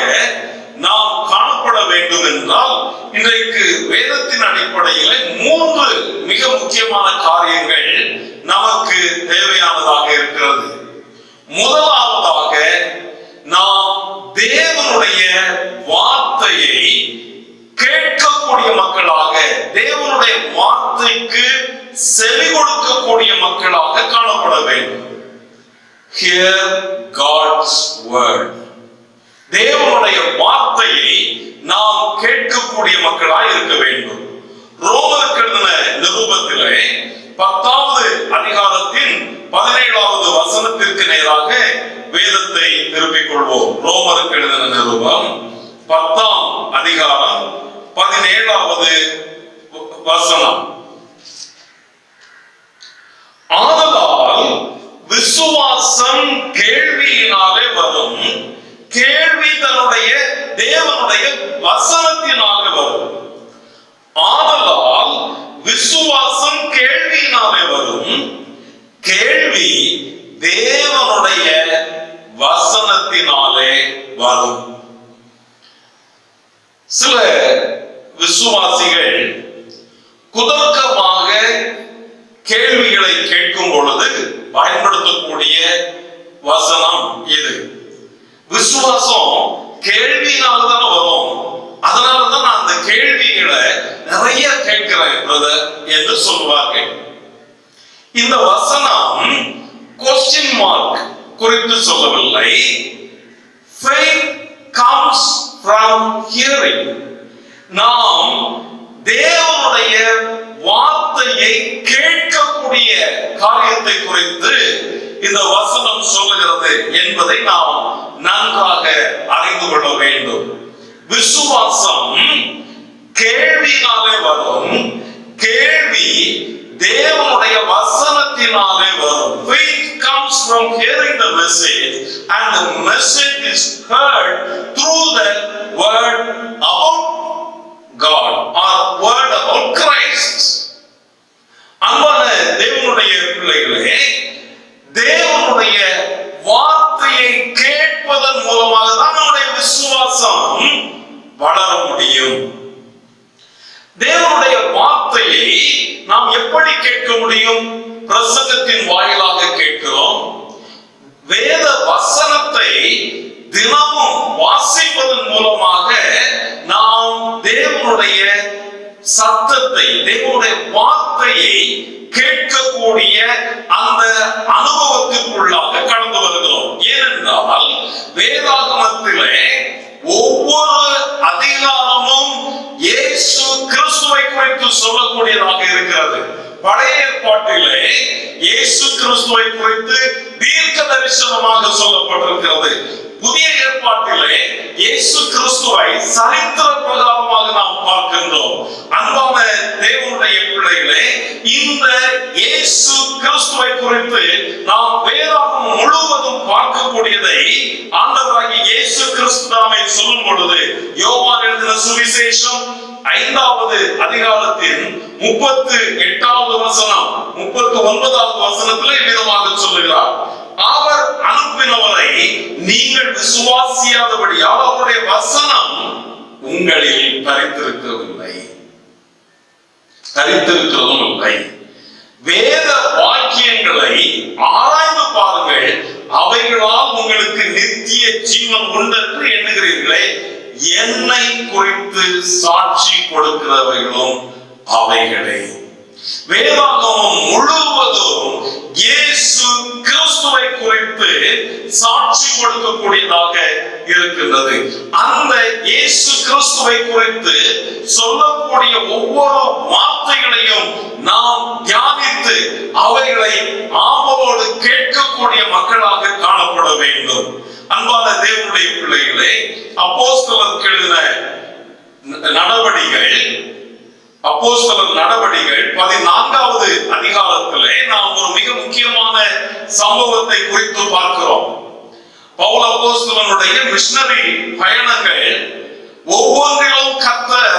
நாம் காணப்பட வேண்டும் என்றால் இன்றைக்கு வேதத்தின் அடிப்படையில் 3 மிக முக்கியமான காரியங்கள் நமக்கு தேவையானதாக இருக்கிறது. முதலாவதாக, நாம் தேவனுடைய வார்த்தையை கேட்கக்கூடிய மக்களாக, தேவனுடைய வார்த்தைக்கு செவி கொடுக்கக்கூடிய மக்களாக காணப்பட வேண்டும். Hear God's word. தேவனுடைய வார்த்தையை நாம் கேட்கக்கூடிய மக்களாக இருக்க வேண்டும். ரோமருக்கு எழுதின நிருபத்திலே 10வது அதிகாரத்தின் 17வது வசனத்திற்கு நேராக வேதத்தை திருப்பிக் கொள்வோம். ரோமருக்கு எழுதின நிருபம் 10ஆம் அதிகாரம் 17வது வசனம். ஆதலால் விசுவாசம் கேள்வியினாலே வரும், கேள்வி தன்னுடைய தேவனுடைய வசனத்தினாலே வரும். ஆதலால் விசுவாசம் கேள்வியினாலே வரும், கேள்வி தேவனுடைய வசனத்தினாலே வரும். சில விசுவாசிகள் குதர்க்கமாக கேள்விகளை கேட்கும் பொழுது பயன்படுத்தக்கூடிய வசனம் இது. விசுவாசம் கேள்வியினால்தான் வரும், அதனாலதான் நான் அந்த கேள்விகளை நிறைய கேட்கிறேன் பிரதர் என்று சொல்வார்கள். இந்த வசனம் கொஸ்டின் மார்க் குறித்து சொல்லவில்லை. Faith comes from hearing. நாம் தேவனுடைய வார்த்தையை கேட்கக்கூடிய காரியத்தை குறித்து இந்த வசனம் சொல்லுகிறது என்பதை நாம் நன்றாக அறிந்து கொள்ள வேண்டும். விசுவாசம் கேள்வியினாலே வரும், கேள்வி தேவனுடைய வசனத்தினாலே வரும். Faith comes from hearing the message and the message is heard through the word about God or word about Christ. அன்பான தேவனுடைய பிள்ளைகளே, தேவனுடைய வார்த்தையை கேட்பதன் மூலமாக தான் நம்முடைய விசுவாசம் வளர முடியும். தேவனுடைய வார்த்தையை நாம் எப்படி கேட்க முடியும்? பிரசங்கத்தின் வாயிலாக கேட்கிறோம். வேத வசனத்தை தினமும் வாசிப்பதன் மூலமாக நாம் தேவனுடைய சத்தத்தை, தேவனுடைய வார்த்தையை கேட்கக்கூடிய அந்த அனுபவத்திற்குள்ளாக கடந்து வருகிறோம். ஏனென்றால் வேதாகமத்திலே ஒவ்வொரு அதிகாரமும் இயேசு கிறிஸ்துவை குறித்து சொல்லக்கூடியதாக இருக்கிறது. பழைய ஏற்பாட்டிலே இயேசு கிறிஸ்துவை குறித்து தீர்க்க தரிசனமாக சொல்லப்பட்டிருக்கிறது. புதிய ஏற்பாட்டிலே இயேசு கிறிஸ்துவை சரித்திர பிரகாரமாக நாம் பார்க்கின்றோம். அன்பான தேவனுடைய பிள்ளைகளே, இந்த இயேசு கிறிஸ்துவை குறித்து நாம் வேதாகமம் முழுவதும் பார்க்கக்கூடியதை ஆண்டவராகிய இயேசு கிறிஸ்து தாமே சொல்லும் பொழுது, யோவான் எழுதின சுவிசேஷம் 5வது அதிகாரத்தின் 38வது வசனம் 39வது வசனத்திலே விதமாக சொல்லுகிறார், அவர் அனுப்பினவரை நீங்கள் விசுவாசியாதபடியால் அவருடைய வசனம் உங்களில் தரித்திருக்கவில்லை, தரித்திருக்கிறதும் இல்லை. வேத வாக்கியங்களை ஆராய்ந்து பாருங்கள், அவைகளால் உங்களுக்கு நித்திய ஜீவன் உண்டு என்று எண்ணுகிறீர்களே, என்னை குறித்து சாட்சி கொடுக்கிறவைகளும் அவைகளே. வேதாகமம் முழுவதும் இயேசு கிறிஸ்துவை குறித்து சாட்சி கொடுக்கக்கூடியதாக இருக்கின்றது. அந்த இயேசு கிறிஸ்துவை குறித்து சொல்லக்கூடிய ஒவ்வொரு வார்த்தைகளையும் நாம் தியானித்து அவைகளை ஆவலோடு கேட்கக்கூடிய மக்களாக காணப்பட வேண்டும். அன்பான தேவனுடைய பிள்ளைகளே, அப்போஸ்தலர் எழுதின அப்போஸ்தலர் நடவடிக்கைகள் 14வது அதிகாரத்திலே நாம் ஒரு மிக முக்கியமான சம்பவத்தை குறித்து பார்க்கிறோம். பவுல் அப்போஸ்தலனுடைய மிஷனரி பயணங்கள் ஒவ்வொன்றிலும் கர்த்தர்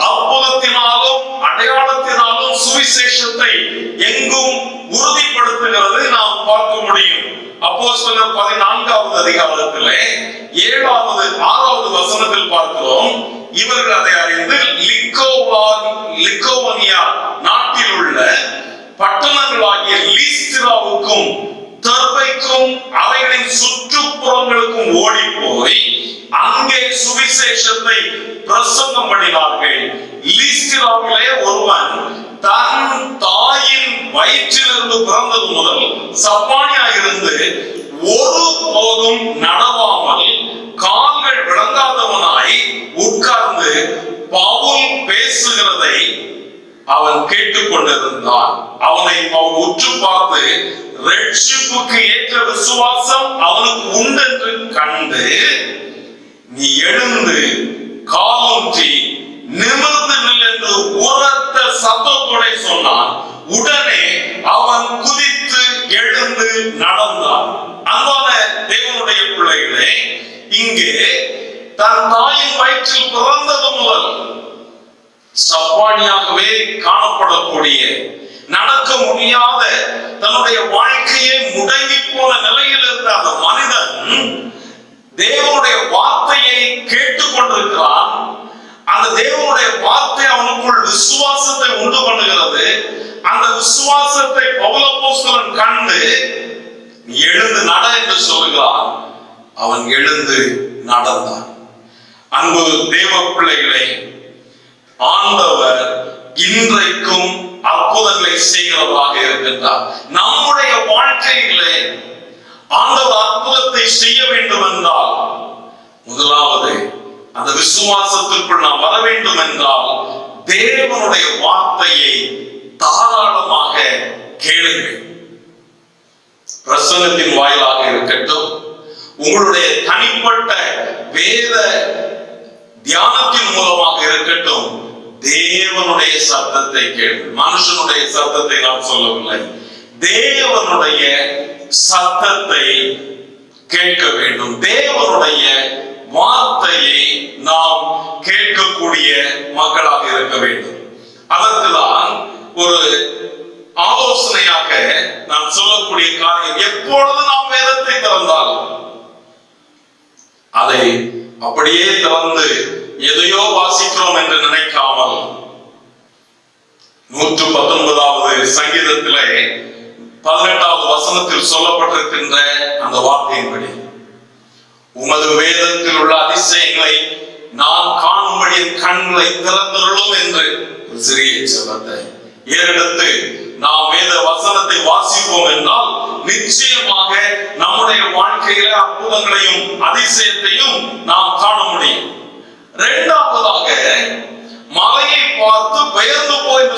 அற்புதத்தினாலும் அடையாளத்தினாலும் சுவிசேஷத்தை எங்கும் உறுதிப்படுத்துகிறது நாம் பார்க்க முடியும். அப்போஸ்தலர் 14வது அதிகாரத்திலே 7வது 6வது வசனத்தில் பார்க்கிறோம், இவர்கள் அதை அறிந்து லிக்கோவனியா நாட்டில் உள்ள பட்டணங்களாகிய லீஸ்திராவுக்கும் தெர்பைக்கும் அவைகளின் சுற்றுப்புறங்களுக்கும் ஓடி போய் அங்கே சுவிசேஷத்தை பிரசங்கம் பண்ணினார்கள். லீஸ்திராவிலே ஒருவன் தன் தாயின் வயிற்றிலிருந்து பிறந்தது முதல் சப்பானியாக இருந்து ஒரு போதும் நடவாமல் கால்கள் விளங்காதவனாய் உட்கார்ந்து பவுல் பேசுகிறதை அவன் கேட்டுக்கொண்டிருந்தான். அவனை அவன் உற்று பார்த்து ரட்சிப்புக்கு ஏற்ற விசுவாசம் அவனுக்கு உண்டு என்று கண்டு, நீ எழுந்து காலூன்றி நிமிர்ந்து நில் என்று உரத்த சத்தத்தோட சொன்னான். உடனே அவன் குதித்து எழுந்து நடந்தான். அன்பான தேவனுடைய பிள்ளைகளே, இங்கே தன் தாயின் வயிற்றில் பிறந்தது முதல் சப்பானியாகவே காணப்படக்கூடிய, நடக்க முடியாத, தன்னுடைய வாழ்க்கையை முடங்கி போன நிலையில் இருந்த அந்த மனிதன் தேவனுடைய வார்த்தையை கேட்டுக்கொண்டிருக்கிறான். அந்த தேவனுடைய வார்த்தை அவனுக்குள் விசுவாசத்தை உண்டு பண்ணுகிறது. அந்த விசுவாசத்தை பவுல் அப்போஸ்தலன் கண்டு எழுந்து நட என்று சொல்லுகிறான். அவன் எழுந்து நடந்தான். அன்பு தேவ பிள்ளைகளே, ஆண்டவர் இன்றைக்கும் அற்புதங்களை செய்கிறவராக இருக்கின்றார். நம்முடைய வாழ்க்கையிலே ஆண்டவர் அற்புதத்தை செய்ய வேண்டும் என்றால் முதலாவது அந்த விசுவாசத்திற்குள் நாம் வர வேண்டும் என்றால் தேவனுடைய வார்த்தையை தாராளமாக கேளுங்கள். பிரசங்கத்தின் வாயிலாக இருக்கட்டும், உங்களுடைய தனிப்பட்ட வேத தியானத்தின் மூலமாக இருக்கட்டும், தேவனுடைய சத்தத்தை கேளுங்கள். மனுஷனுடைய சத்தத்தை நாம் சொல்லவில்லை, தேவனுடைய சத்தத்தை கேட்க வேண்டும். தேவனுடைய வார்த்தையை நாம் கேட்கக்கூடிய மக்களாக இருக்க வேண்டும். அதற்குதான் ஒரு ஆலோசனையாக நான் சொல்லக்கூடிய காரியம், எப்பொழுது நாம் வேதத்தை திறந்தாலும் அதை அப்படியே திறந்து எதையோ வாசிக்கிறோம் என்று நினைக்காமல் 119வது சங்கீதத்திலே 18வது வசனத்தில் சொல்லப்பட்டிருக்கின்ற அந்த வார்த்தையின்படி, உமது வேதத்தில் உள்ள அதிசயங்களை நான் காணும்படி கண்களை திறந்துள்ளோம் என்று சிறிய செல்வத்தை ஏறெடுத்து நாம் வேத வசனத்தை வாசிப்போம் என்றால் நிச்சயமாக நம்முடைய வாழ்க்கையில அற்புதங்களையும் அதிசயத்தையும் நாம் காண முடியும். இரண்டாவதாக, மலையை பார்த்து பெயர்ந்து போய்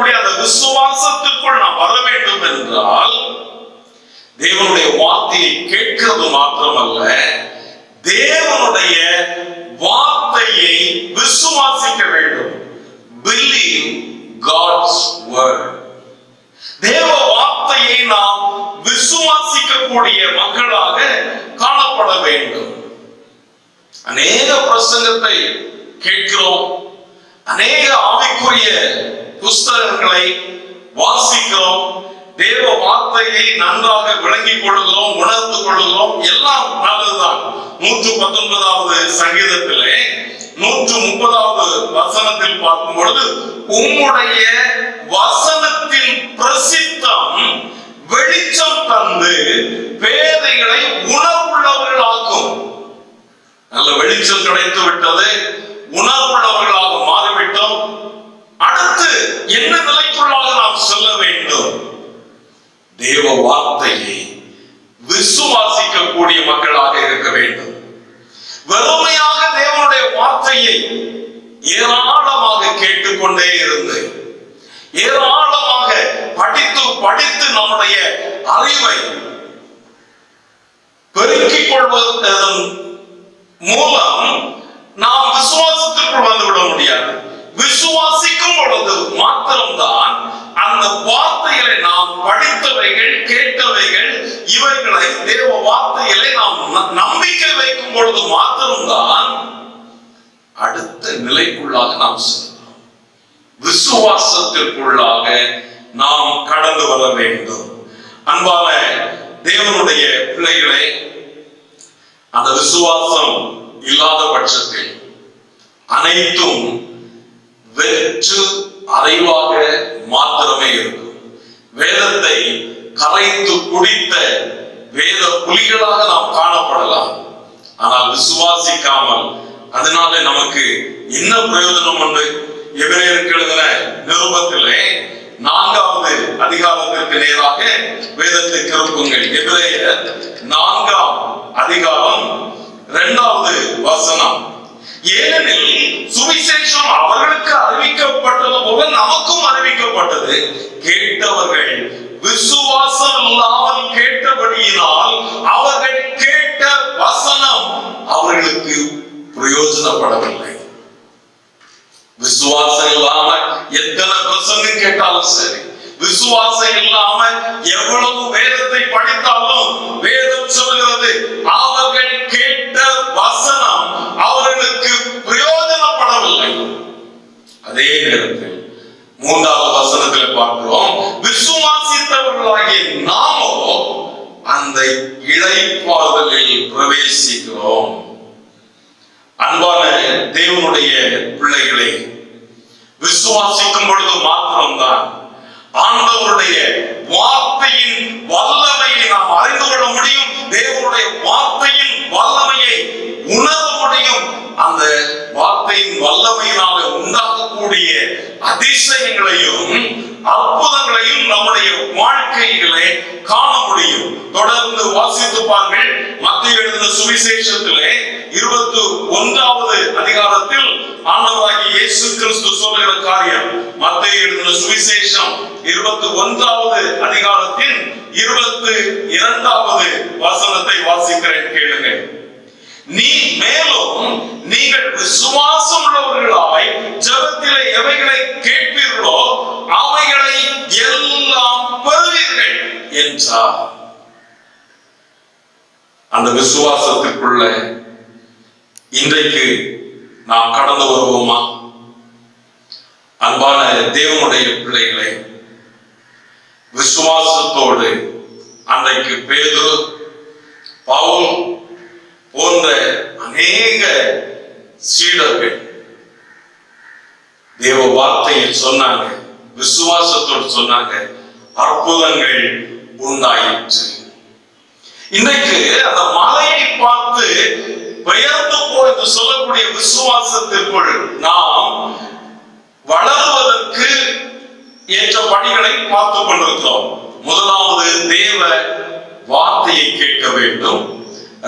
சொல்லக்கூடிய அந்த விசுவாசத்திற்குள் நாம் வர வேண்டும் என்றால் தேவனுடைய வார்த்தையை கேட்கிறது மாத்திரமல்ல, தேவனுடைய வார்த்தையை விசுவாசிக்க வேண்டும். Believe God's word. தேவ வார்த்தையை நாம் விசுவாசிக்கக்கூடிய மக்களாக காணப்பட வேண்டும். அநேக பிரசங்கத்தை கேட்கிறோம், அநேக ஆவிக்குரிய புஸ்தகங்களை வாசிக்கிறோம், தேவ வார்த்தையை நன்றாக விளங்கிக் கொள்கிறோம், உணர்ந்து கொள்கிறோம், எல்லாம் நல்லதுதான். 119வது சங்கீதத்திலே 130வது வசனத்தில் பார்க்கும் பொழுது, உம்முடைய வசனத்தின் பிரசித்தம் வெளிச்சம் தந்து பேதைகளை உணர்வுள்ளவர்களாக்கும். நல்ல வெளிச்சம் கிடைத்து விட்டது, உணர்வுள்ளவர்களாக மாறிவிட்டோம். அடுத்து என்ன நிலைக்குள்ளாக நாம் செல்ல வேண்டும்? தேவ வார்த்தையை விசுவாசிக்கக்கூடிய மக்களாக இருக்க வேண்டும். வெறுமையாக தேவனுடைய வார்த்தையை ஏராளமாக கேட்டுக்கொண்டே இருந்து ஏராளமாக படித்து படித்து நம்முடைய அறிவை பெருக்கிக் கொள்வதன் மூலம் நாம் விசுவாசத்திற்குள் வந்துவிட முடியாது. விசுவாசிக்கும் பொழுது மாத்திரம்தான் அந்த வார்த்தைகளை நாம் படித்தவைகள், கேட்டவைகள், இவைகளை தேவ வார்த்தைகளை நாம் நம்பிக்கை வைக்கும் பொழுது மாத்திரம்தான் அடுத்த நிலைக்குள்ளாக நாம் செல்கிறோம். விசுவாசத்திற்குள்ளாக நாம் கடந்து வர வேண்டும். அன்பான தேவனுடைய பிள்ளைகளை, அந்த விசுவாசம் இல்லாத பட்சத்தில் அனைத்தும் வெற்று அறிவாக மாத்திரமே இருக்கும். வேதத்தை கரைத்து குடித்த வேத புலிகளாக நாம் காணப்படலாம். ஆனால் விசுவாசிக்காமல் அதனால நமக்கு என்ன பிரயோஜனம் உண்டு? எபிரேயருக்கு எழுதின நிருபத்திலே 4வது அதிகாரத்திற்கு நேராக வேதத்தை திருப்புங்கள். எபிரேயர் 4ஆம் அதிகாரம் 2வது வசனம். ஏனெனில் சுவிசேஷம் அவர்களுக்கு அறிவிக்கப்பட்டது போல நமக்கும் அறிவிக்கப்பட்டது. கேட்டவர்கள் விசுவாசம் இல்லாமல் கேட்டபடியினால் அவர்கள் கேட்ட வசனம் அவர்களுக்கு பிரயோஜனப்படவில்லை. விசுவாசம் இல்லாம எத்தனை பிரசங்கம் கேட்டாலும் சரி, விசுவாசம் இல்லாம எவ்வளவு வேதத்தை படித்தாலும் வேதம் சொல்கிறது அவர்கள் கேட்ட வசனம் அவர்களுக்கு பிரயோஜனப்படவில்லை. அதே நேரத்தில் 3வது வசனத்தில் பார்க்கிறோம், விசுவாசித்தவர்களாகிய நாமோ அந்த இளைப்பாறுதலில் பிரவேசிக்கிறோம். அன்பான தேவனுடைய பிள்ளைகளை, விசுவாசிக்கும் பொழுது மாத்திரம்தான் ஆண்டவருடைய வார்த்தையின் வல்லமையை நாம் அறிந்து கொள்ள முடியும். தேவனுடைய வார்த்தையின் வல்லமையை உணர முடியும். அந்த வார்த்தையின் வல்லமையினால உண்டாகக்கூடிய அதிசயங்களையும் அற்புதங்களையும் நம்முடைய வாழ்க்கையிலே காண முடியும். தொடர்ந்து வாசித்து பாருங்கள். மத்தேயு எழுதின சுவிசேஷத்திலே 21வது அதிகாரத்தில் ஆண்டவராகிய இயேசு கிறிஸ்து சொல்லுகிற காரியம். மத்தேயு எழுதின சுவிசேஷம் 21வது அதிகாரத்தின் 22வது வசனத்தை வாசிக்கிறேன், கேளுங்கள். நீ மேலும் நீங்கள் விசுவாசம் உள்ளவர்களாய் ஜெபத்திலே எவைகளை கேட்பீர்களோ அவைகளை எல்லாம் பெறுவீர்கள் என்றார். அந்த விசுவாசத்திற்குள்ள இன்றைக்கு நாம் கடந்து வருவோமா? அன்பான தேவனுடைய பிள்ளைகளை, விசுவாசத்தோடு அன்றைக்கு பேதுரு, பவுல் போன்ற அநேக சீடர்கள் தேவ வார்த்தையை சொன்னாங்க, விசுவாசத்தோடு சொன்னாங்க, அற்புதங்கள் உண்டாயிற்று. இன்றைக்கு அந்த மலையை பார்த்து பெயர்ந்து போய் என்று சொல்லக்கூடிய விசுவாசத்திற்குள் நாம் வளருவதற்கு ஏற்ற பணிகளை பார்த்துக் கொண்டிருக்கிறோம். முதலாவது தேவ வார்த்தையை கேட்க வேண்டும்.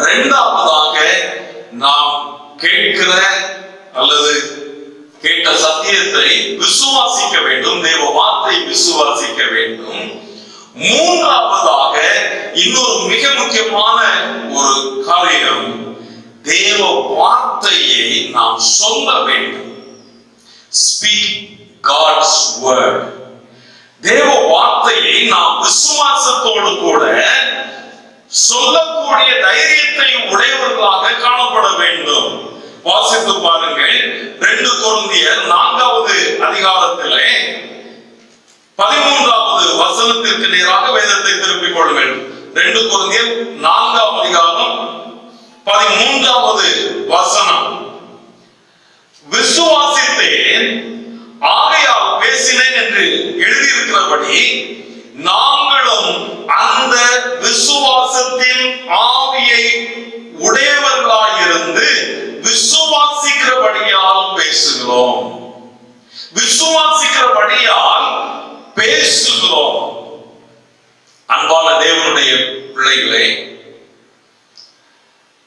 இரண்டாவதாக நாம் கேட்கிற அல்லது கேட்ட சத்தியத்தை விசுவாசிக்க வேண்டும், தேவ வார்த்தை விசுவாசிக்க வேண்டும். மூன்றாவதாக இன்னொரு மிக முக்கியமான ஒரு காரியம், தேவ வார்த்தையை நாம் சொல்ல வேண்டும். Speak God's word. தேவ வார்த்தையை நாம் விசுவாசத்தோடு கூட சொல்லக்கூடிய தைரியத்தை உடையவர்களாக காணப்பட வேண்டும். வாசித்து பாருங்கள், 2 கொரிந்தியர் 4வது அதிகாரத்திலே 13வது வசனத்திற்கு நேராக வேதத்தை திருப்பிக் கொள்ள வேண்டும். 2 கொரிந்தியர் 4ஆம் அதிகாரம் 13வது வசனம். விசுவாசித்தேன் ஆகையால் பேசினேன் என்று எழுதியிருக்கிறபடி நாங்களும் அந்த விசுவாசத்தின் ஆவியை உடையவர்களாயிருந்து விசுவாசிக்கிறபடியால் பேசுகிறோம். விசுவாசிக்கிறபடியால் பேசுகிறோம். அன்பான தேவனுடைய பிள்ளைகளே,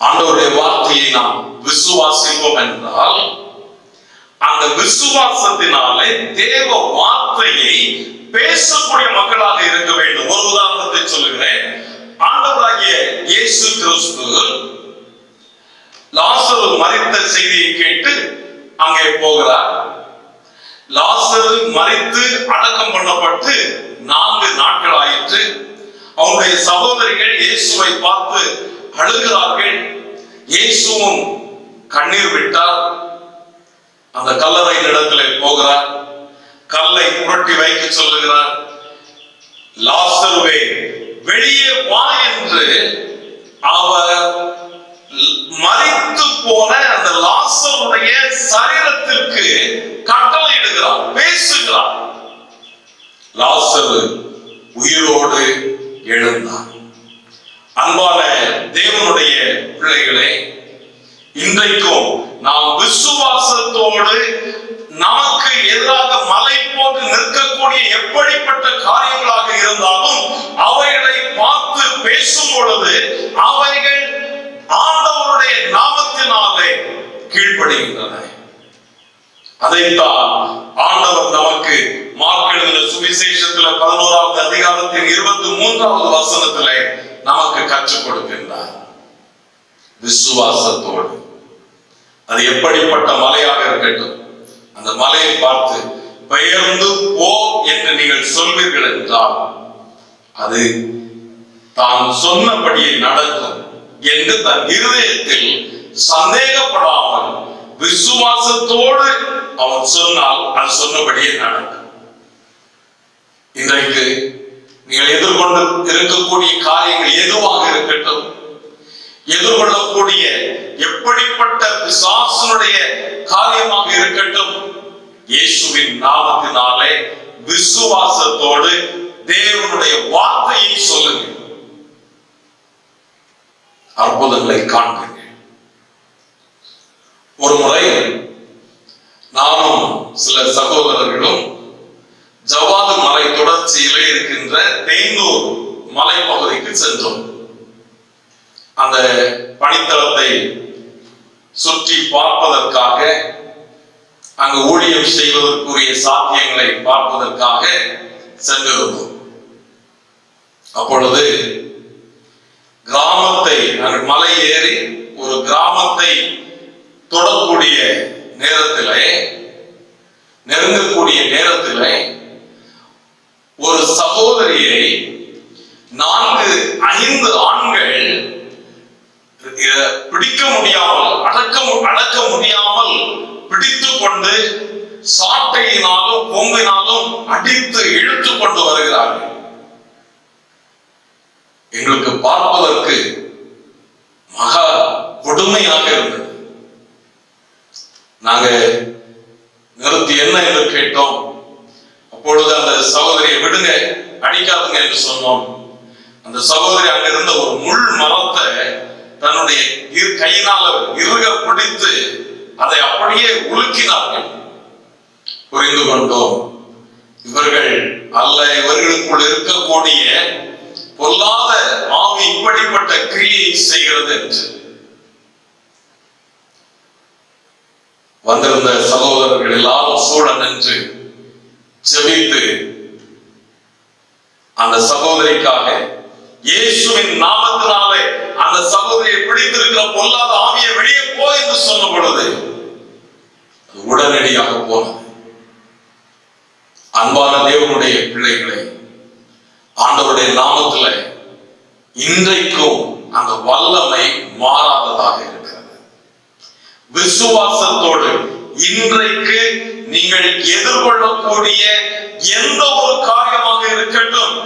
ஆண்டவருடைய வார்த்தையை நாம் விசுவாசிப்போம் என்றால் அந்த விசுவாசத்தினாலே தேவ வார்த்தையை பேசக்கூடிய மக்களாக இருக்க வேண்டும். ஒரு உதாரணத்தை சொல்லுகிறேன். ஆண்டவராகிய இயேசு கிறிஸ்து லாசரு மரித்த செய்தியை கேட்டு அங்கே போகிறார். லாசரு மரித்து அடக்கம் பண்ணப்பட்டு 4 நாட்கள் ஆயிற்று. அவருடைய சகோதரிகள் இயேசுவை பார்த்து அழுகிறார்கள். இயேசுவும் கண்ணீர் விட்டார். அந்த கல்லறை இடத்திலே போகிறார். கல்லை புரட்டி வைக்க சொல்லுகிறார். லாசருவே வெளியே வா என்று அவர் மரித்து போன அந்த லாசருடைய சரீரத்திற்கு கட்டளையிடுகிறார், பேசுகிறார். லாசரு உயிரோடு எழுந்தார். அன்பான தேவனுடைய பிள்ளைகளே, இன்றைக்கும் நாம் விசுவாசத்தோடு நமக்கு எதிராக மலை போன்று நிற்கக்கூடிய எப்படிப்பட்ட காரியங்களாக இருந்தாலும் அவைகளை பார்த்து பேசும் பொழுது அவைகள் ஆண்டவருடைய நாமத்தினாலே கீழ்ப்படுகின்றன. அதைத்தான் ஆண்டவர் நமக்கு மார்க் எழுதின சுவிசேஷத்துல 11வது அதிகாரத்தின் 23வது வசனத்திலே நமக்கு கற்றுக் கொடுக்கின்றார். விசுவாசத்தோடு, அது எப்படிப்பட்ட மலையாக இருக்கட்டும், அந்த மலையை பார்த்து பெயர்ந்து போ என்று நீங்கள் சொல்வீர்கள் என்றால் அது தான் சொன்னபடியே நடக்கும் என்று தன் இருதயத்தில் சந்தேகப்படாமல் விசுவாசத்தோடு அவன் சொன்னால் அது சொன்னபடியே நடக்கும். இன்றைக்கு நீங்கள் எதிர்கொண்டு இருக்கக்கூடிய காரியங்கள் எதுவாக இருக்கட்டும், எதிர்கொள்ளக்கூடிய எப்படிப்பட்ட பிசாசனுடைய காரியமாக இருக்கட்டும், இயேசுவின் நாமத்தினாலே விசுவாசத்தோடு தேவனுடைய வார்த்தையை சொல்லுங்க. அற்புதங்களை காண்பீர்கள். ஒரு முறை நானும் சில சகோதரர்களும் ஜவாது மலை தொடர்ச்சியிலே இருக்கின்ற தேங்கூர் மலை பகுதிக்கு சென்றோம். அந்த பணித்தளத்தை சுற்றி பார்ப்பதற்காக, அங்கு ஊழியம் செய்வதற்குரிய சாத்தியங்களை பார்ப்பதற்காக சென்றிருந்தோம். அப்பொழுது கிராமத்தை, நாங்கள் மலை ஏறி ஒரு கிராமத்தை தொடக்கூடிய நேரத்திலே, நெருங்கக்கூடிய நேரத்திலே ஒரு சகோதரியை 4-5 ஆண்கள் பிடிக்க முடியாமல், அடக்க முடியாமல் பிடித்துக் கொண்டு சாட்டையினாலும் கொம்பினாலும் அடித்து இழுத்து கொண்டு வருகிறார்கள். எங்களுக்கு பார்ப்பதற்கு மகா கொடுமையாக இருந்தது. நாங்க நிறுத்தி என்ன என்று கேட்டோம். அப்பொழுது அந்த சகோதரியை விடுங்க, அடிக்காதுங்க என்று சொன்னோம். அந்த சகோதரி அங்க இருந்த ஒரு முள் மரத்தை தன்னுடைய கையினால இறுக பிடித்து அதை அப்படியே உலுக்கினார்கள். புரிந்து கொண்டோம், இவர்கள் அல்ல, இவர்களுக்குள் இருக்கக்கூடிய பொல்லாத ஆவி இப்படிப்பட்ட கிரியை செய்கிறது என்று. வந்திருந்த சகோதரர்கள் எல்லாரும் சூழ நின்று ஜெபித்து அந்த சகோதரிக்காக இயேசுவின் நாமத்தினாலே அந்த சகோதரியை பிடித்திருக்கிற பொல்லாத ஆவியை வெளியே போ என்று சொன்ன பொழுது உடனடியாக போனது. அன்பான தேவனுடைய பிள்ளைகளை, ஆண்டவருடைய நாமத்துல இன்றைக்கும் அந்த வல்லமை மாறாததாக இருக்கிறது. விசுவாசத்தோடு இன்றைக்கு நீங்கள் எதிர்கொள்ளக்கூடிய எந்த ஒரு காரியமாக இருக்கட்டும்,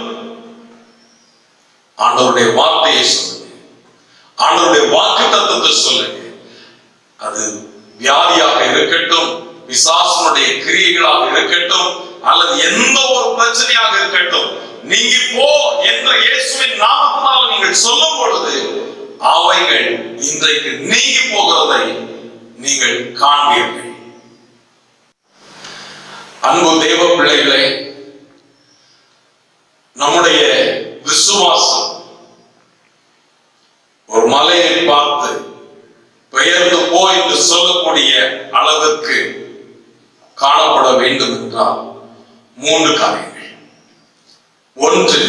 ஆண்டவருடைய வார்த்தையை சொல்லுங்க, ஆண்டவருடைய வாக்குத்தத்தத்தை சொல்லுங்க. அது வியாதியாக இருக்கட்டும், பிசாசனுடைய கிரியைகளாக இருக்கட்டும், அல்லது எந்த ஒரு பிரச்சனையாக இருக்கட்டும், நீங்கி போ என்ற இயேசுவின் நாமத்தினால் நீங்கள் சொல்லும் பொழுது அவைகள் இன்றைக்கு நீங்கி போகிறதை நீங்கள் காண்பீர்கள். அன்பு தேவ பிள்ளைகளே, நம்முடைய விசுவாசம் ஒரு மலையை பார்த்து பெயர்ந்து போ என்று சொல்லக்கூடிய அளவிற்கு காணப்பட வேண்டும் என்றால் 3 காரியங்கள். ஒன்று,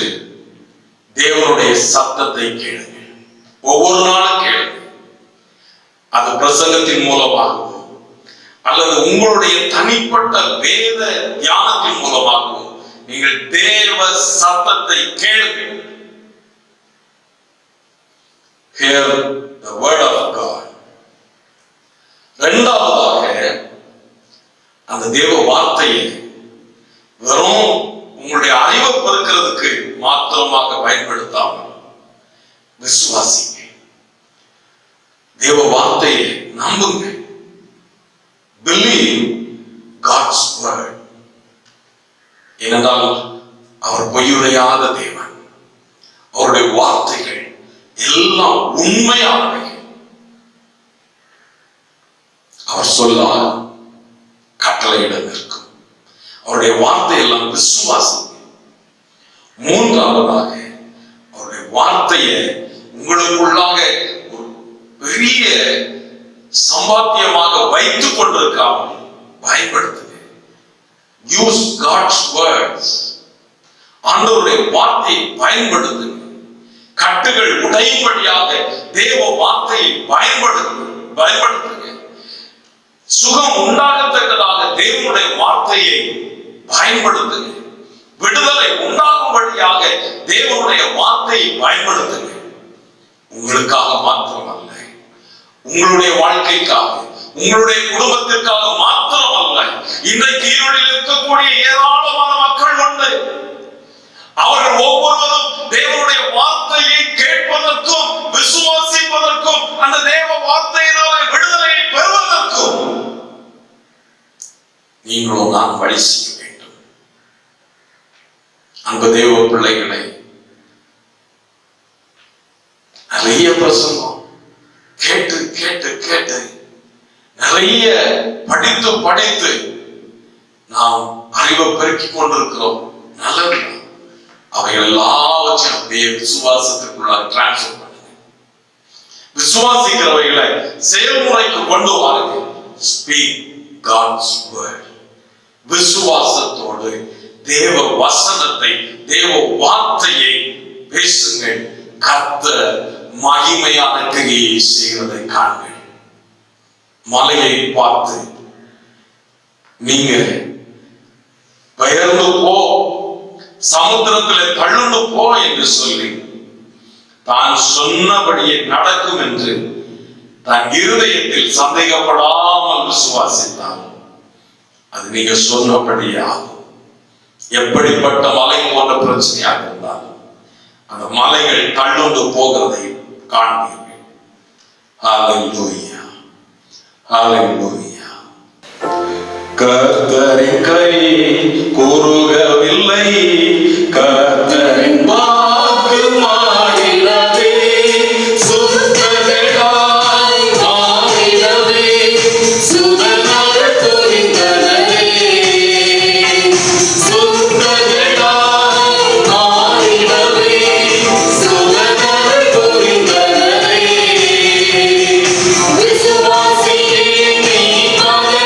தேவனுடைய சத்தத்தை கேளுங்க. ஒவ்வொரு நாளும் கேளுங்க. அது பிரசங்கத்தின் மூலமாகவும் அல்லது உங்களுடைய தனிப்பட்ட வேத தியானத்தின் மூலமாகவும் நீங்கள் தேவ சத்தத்தை கேளுங்க. Hear the word of God. இரண்டாவதாக, அந்த தேவ வார்த்தையை வெறும் உங்களுடைய அறிவை பெருக்கிறதுக்கு மாத்திரமாக பயன்படுத்தாமல் விசுவாசிங்க. தேவ வார்த்தையை நம்புங்க. Believe God's word. ஏனென்றால் அவர் பொய்யுரையாத தேவன். அவருடைய வார்த்தைகள் எல்லாம் உண்மையானவை. அவர் சொல்லால் கட்டளையிட நிற்கும். அவருடைய வார்த்தை எல்லாம் விசுவாசிங்க. மூன்றாவதாக, அவருடைய வார்த்தையை உங்களுக்குள்ளாக ஒரு பெரிய சம்பாத்தியமாக வைத்துக் கொண்டிருக்காமல் பயன்படுத்துங்க. Use God's words. ஆண்டவருடைய வார்த்தையை பயன்படுத்துங்க. கட்டுகள் உடையும்படியாக தேவ வார்த்தையை பயன்படுத்துங்க. சுகம் உண்டாகத்தக்கதாக தேவனுடைய வார்த்தையை பயன்படுத்துங்க. விடுதலை உண்டாகும்படியாக தேவனுடைய வார்த்தையை பயன்படுத்துங்க. உங்களுக்காக மாத்திரமல்ல, உங்களுடைய வாழ்க்கைக்காக, உங்களுடைய குடும்பத்திற்காக மாத்திரமல்ல, இன்றைக்கு இருளில் இருக்கக்கூடிய ஏராளமான மக்கள் உண்டு. அவர்கள் ஒவ்வொருவரும் தேவனுடைய வார்த்தையை கேட்பதற்கும் விசுவாசிப்பதற்கும் அந்த தேவ வார்த்தையினாலே விடுதலையை பெறுவதற்கும் நீங்களும் நான் வழி செய்ய வேண்டும். அன்பு தேவ பிள்ளைகளை, நிறைய பிரசங்கம் கேட்டு கேட்டு கேட்டு நிறைய படித்து படித்து நாம் அறிவை பெருக்கிக் கொண்டிருக்கிறோம். நல்லது. அவைகள் எல்லாவற்றையும் அப்படியே விசுவாசத்திற்குள்ள டிரான்ஸ்ஃபர் பண்ணுங்க. விசுவாசிக்கிறவைகளை செயல்முறைக்கு கொண்டு வாருங்க. Speak God's word. விசுவாசத்தோடு தேவ வசனத்தை, தேவ வார்த்தையை பேசுங்கள். கர்த்தர் மகிமையான கிரியை செய்கிறதை காண்கள். மலையை பார்த்து நீங்க பெயர்ந்து போ, சமுத்திரத்திலே தள்ளுண்டு போ என்று சொல்லி தான் சொன்னபடியே நடக்கும் என்று தன் இருதயத்தில் சந்தேகப்படாமல் விசுவாசித்தான். அது நீங்க சொன்னபடியே ஆகும். எப்படிப்பட்ட மலை போன்ற பிரச்சனையாக இருந்தாலும் அந்த மலைகள் தள்ளுண்டு போகிறதை காண்பீர்கள். ஹல்லேலூயா, ஹல்லேலூயா. கர்த்தரின் கை குறுகவில்லை, கர்த்தரின் வாக்கு மாறினதே, சுத்தர்களாய் மாறினதே, சுதனால் புரிந்தனதே, சுத்தர்களாய் மாறினதே, சுதனால் புரிந்தனதே. விசுவாசியே நீ அதை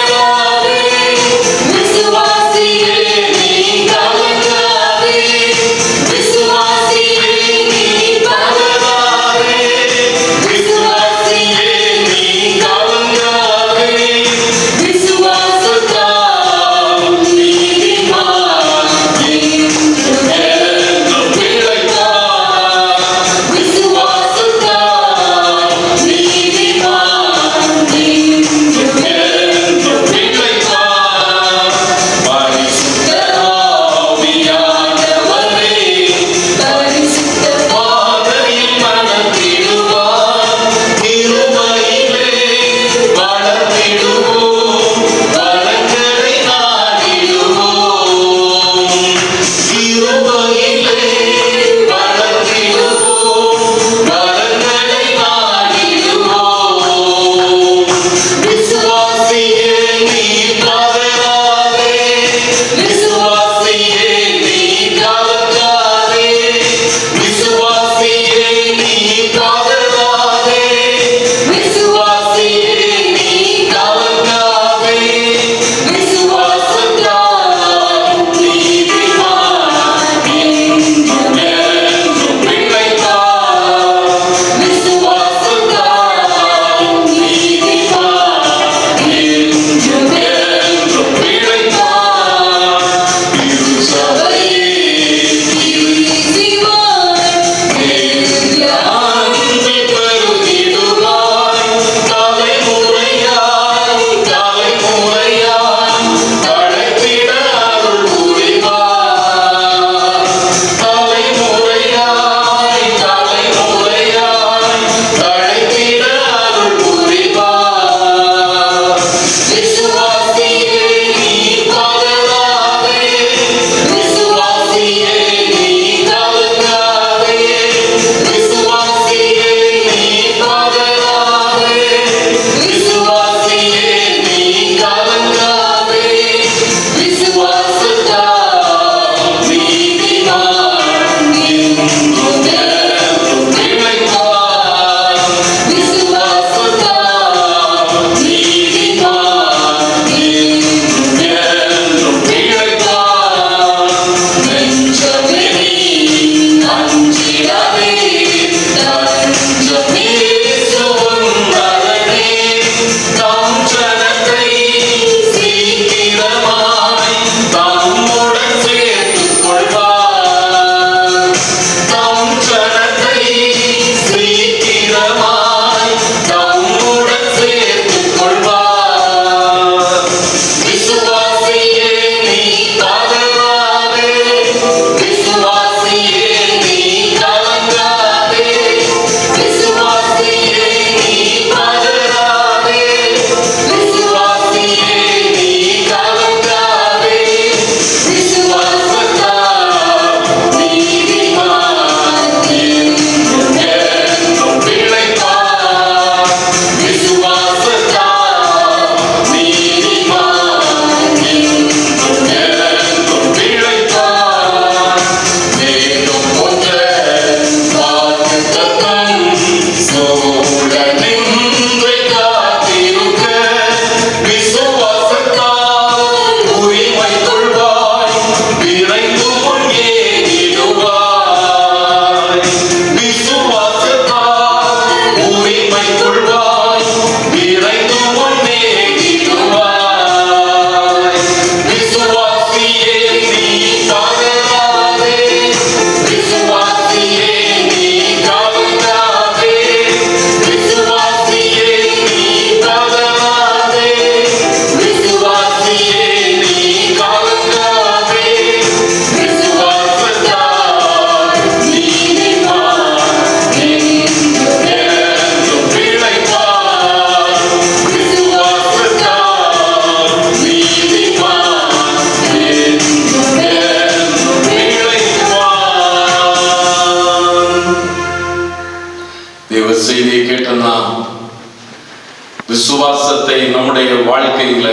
வாழ்க்கையில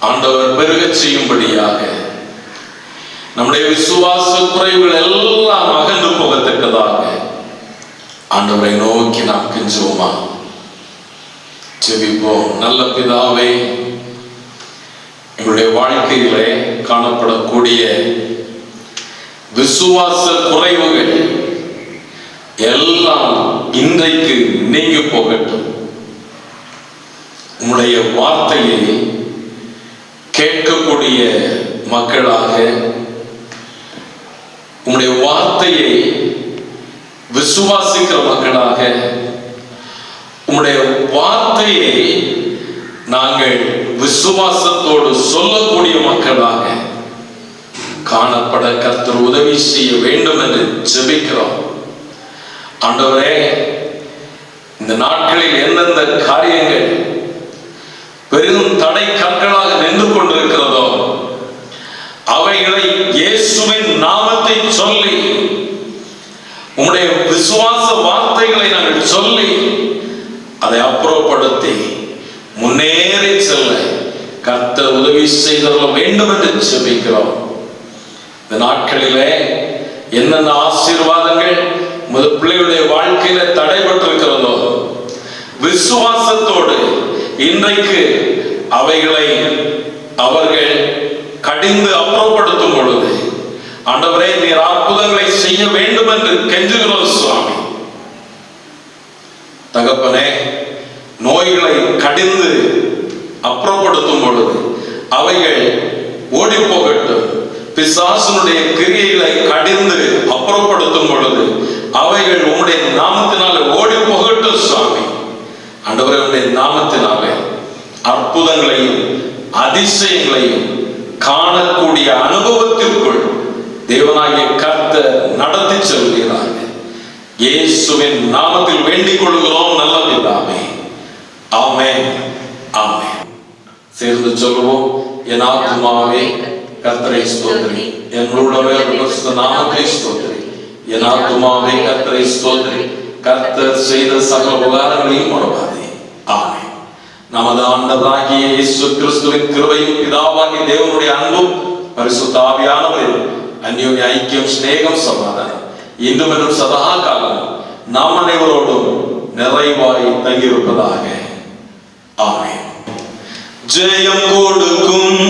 ஆண்டவர் பெருகச் செய்யும்படியாக நம்முடைய விசுவாச குறைவுகள் எல்லாம் அகன்று போகத்தக்கதாக ஆண்டவரை நோக்கி நாம் கெஞ்சுவோமா? ஜெபிப்போம். நல்ல பிதாவே, எங்களுடைய வாழ்க்கையிலே காணப்படக்கூடிய விசுவாச குறைவுகள் எல்லாம் இன்றைக்கு நீங்கி போகட்டும். உங்களுடைய வார்த்தையை கேட்கக்கூடிய மக்களாக, உங்களுடைய வார்த்தையை விசுவாசிக்கிற மக்களாக, உங்களுடைய வார்த்தையை நாங்கள் விசுவாசத்தோடு சொல்லக்கூடிய மக்களாக காணப்பட கர்த்தர் உதவி செய்ய வேண்டும் என்று ஜெபிக்கிறோம். ஆண்டவரே, இந்த நாட்களில் எந்தெந்த காரியங்கள் பெரும் தடை கற்களாக நின்று கொண்டிருக்கிறதோ அவைகளை இயேசுவின் நாமத்தை சொல்லி, உம்முடைய விசுவாச வார்த்தைகளை நாங்கள் சொல்லி அதை அப்புறப்படுத்தி முன்னேறி செல்ல கர்த்தர் உதவி செய்தவர்கள் வேண்டும் என்று ஜெபிக்கிறோம். இந்த நாட்களிலே என்னென்ன ஆசீர்வாதங்கள் உமது பிள்ளைகளுடைய வாழ்க்கையில தடைபட்டிருக்கிறதோ விசுவாசத்தோடு இன்றைக்கு அவைகளை அவர்கள் கடிந்து அப்புறப்படுத்தும் பொழுது ஆண்டவரே, நீர் அற்புதங்களை செய்ய வேண்டும் என்று கெஞ்சுகிறோம் சுவாமி. தகப்பனே, நோய்களை கடிந்து அப்புறப்படுத்தும் பொழுது அவைகள் ஓடி போகட்டும். பிசாசனுடைய கிரியைகளை கடிந்து அப்புறப்படுத்தும் பொழுது அவைகள் உம்முடைய நாமத்தினாலே ஓடி போகட்டும் சுவாமி. ஆண்டவரே, உம்முடைய நாமத்தினாலே அற்புதங்களையும் அதிசயங்களையும் காணக்கூடிய அனுபவத்திற்குள் தேவனாகிய கர்த்தர் நடத்தி செல்கிறார். இயேசுவின் நாமத்தில் வேண்டிக் கொள்கிறோம் நல்ல பிதாவே. ஆமென், ஆமென். சேர்ந்து சொல்லுவோம். என் ஆத்துமாவே கர்த்தரை ஸ்தோத்திரி, என் உள்ளமே பரிசுத்த நாமத்தை ஸ்தோத்திரி. என் ஆத்துமாவே கர்த்தரை ஸ்தோத்திரி, கர்த்தர் செய்த சகல உபகாரங்களையும் மறவாதே. ஆமென். நமது ஆண்டவராகிய இயேசு கிறிஸ்துவின் கிருபையும் பிதாவாகிய தேவனுடைய அன்பும் பரிசுத்த ஆவியானவரின் அந்யோன்ய ஐக்கியம், சிநேகம், சமாதானம் இன்றும் என்றும் சதா காலம் நாம் அனைவரோடும் நிறைவாய் தங்கியிருப்பதாக. ஆமென். ஜெயம் கொடுக்கும்